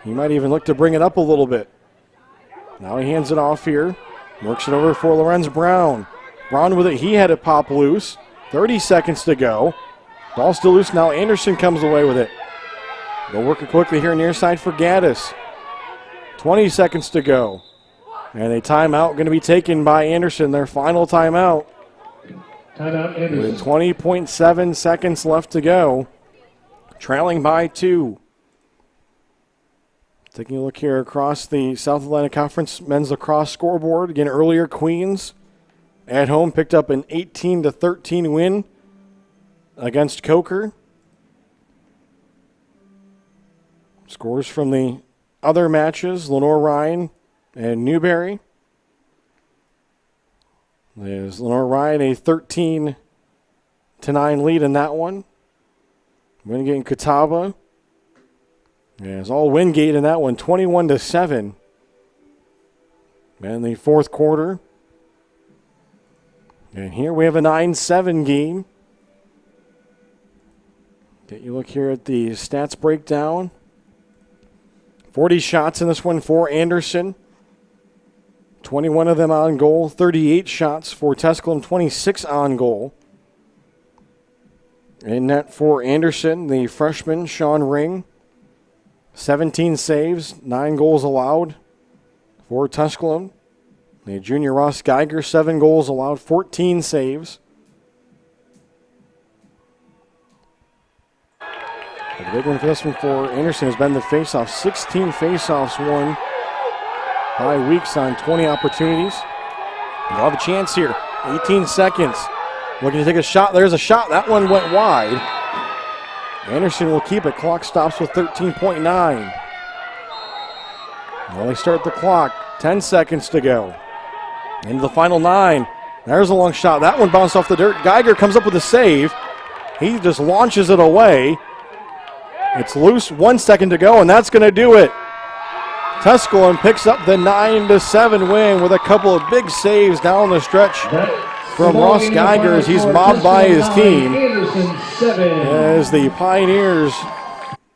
He might even look to bring it up a little bit. Now he hands it off here. Works it over for Lorenz Brown. Brown with it. He had it pop loose. 30 seconds to go. Ball still loose. Now Anderson comes away with it. They'll work it quickly here near side for Gaddis. 20 seconds to go. And a timeout going to be taken by Anderson. Their final timeout. Timeout, Anderson. With 20.7 seconds left to go. Trailing by 2. Taking a look here across the South Atlantic Conference men's lacrosse scoreboard. Again, earlier Queens at home picked up an 18-13 win against Coker. Scores from the other matches, Lenore Ryan and Newberry. There's Lenore Ryan a 13-9 lead in that one. Wingate and Catawba. It's all Wingate in that one, 21-7. And the fourth quarter. And here we have a 9-7 game. Get you look here at the stats breakdown. 40 shots in this one for Anderson. 21 of them on goal. 38 shots for Tusculum, 26 on goal. In net for Anderson, the freshman, Sean Ring. 17 saves, 9 goals allowed for Tusculum. The junior Ross Geiger, 7 goals allowed, 14 saves. But the big one for this one for Anderson has been the faceoff. 16 faceoffs won by Weeks on 20 opportunities. They'll have a chance here. 18 seconds. Looking to take a shot. There's a shot. That one went wide. Anderson will keep it. Clock stops with 13.9. Well, they start the clock. 10 seconds to go. Into the final 9. There's a long shot. That one bounced off the dirt. Geiger comes up with a save. He just launches it away. It's loose. 1 second to go, and that's going to do it. Tusculum picks up the 9-7 win with a couple of big saves down the stretch from Ross Geiger as he's mobbed by his team. As the Pioneers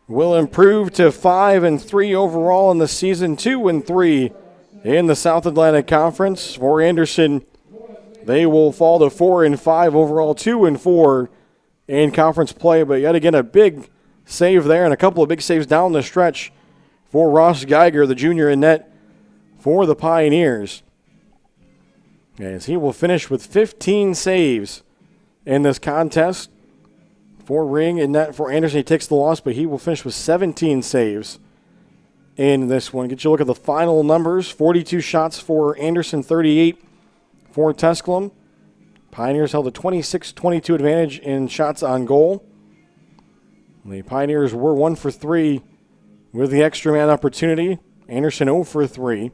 will improve to 5-3 overall in the season, 2-3 in the South Atlantic Conference. For Anderson, they will fall to 4-5 overall, 2-4 in conference play. But yet again, a big save there and a couple of big saves down the stretch for Ross Geiger, the junior in net for the Pioneers. As he will finish with 15 saves in this contest for Ring and net for Anderson. He takes the loss, but he will finish with 17 saves in this one. Get you a look at the final numbers. 42 shots for Anderson, 38 for Tusculum. Pioneers held a 26-22 advantage in shots on goal. The Pioneers were 1 for 3 with the extra man opportunity. Anderson 0 for 3.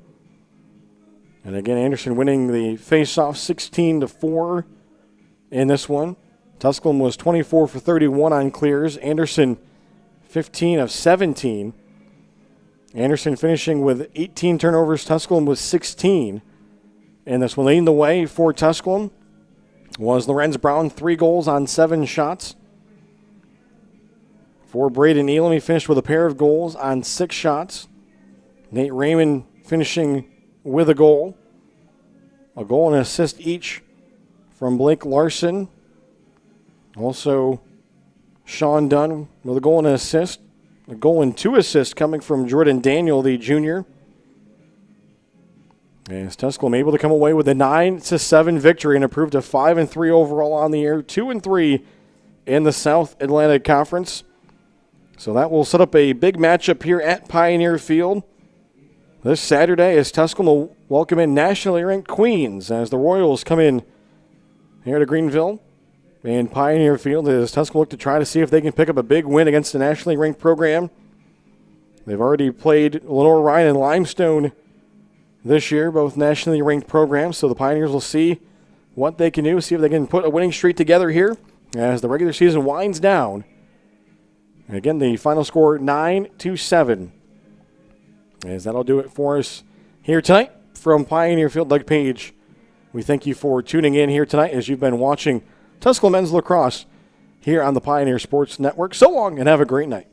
And again, Anderson winning the face-off 16-4 in this one. Tusculum was 24 for 31 on clears. Anderson 15 of 17. Anderson finishing with 18 turnovers. Tusculum was 16. And this one leading the way for Tusculum was Lorenz Brown, 3 goals on 7 shots. For Braden Elam, he finished with a pair of goals on 6 shots. Nate Raymond finishing with a goal and an assist each from Blake Larson. Also, Sean Dunn with a goal and an assist. A goal and 2 assists coming from Jordan Daniel, the junior. As Tusculum able to come away with a 9-7 victory and improved to 5-3 overall on the year, 2-3 in the South Atlantic Conference. So that will set up a big matchup here at Pioneer Field this Saturday as Tusculum will welcome in nationally ranked Queens as the Royals come in here to Greenville and Pioneer Field as Tusculum look to try to see if they can pick up a big win against the nationally ranked program. They've already played Lenore Ryan and Limestone this year, both nationally ranked programs, so the Pioneers will see what they can do, see if they can put a winning streak together here as the regular season winds down. And again, the final score 9-7. As that'll do it for us here tonight from Pioneer Field. Doug Page, we thank you for tuning in here tonight as you've been watching Tusculum Men's Lacrosse here on the Pioneer Sports Network. So long and have a great night.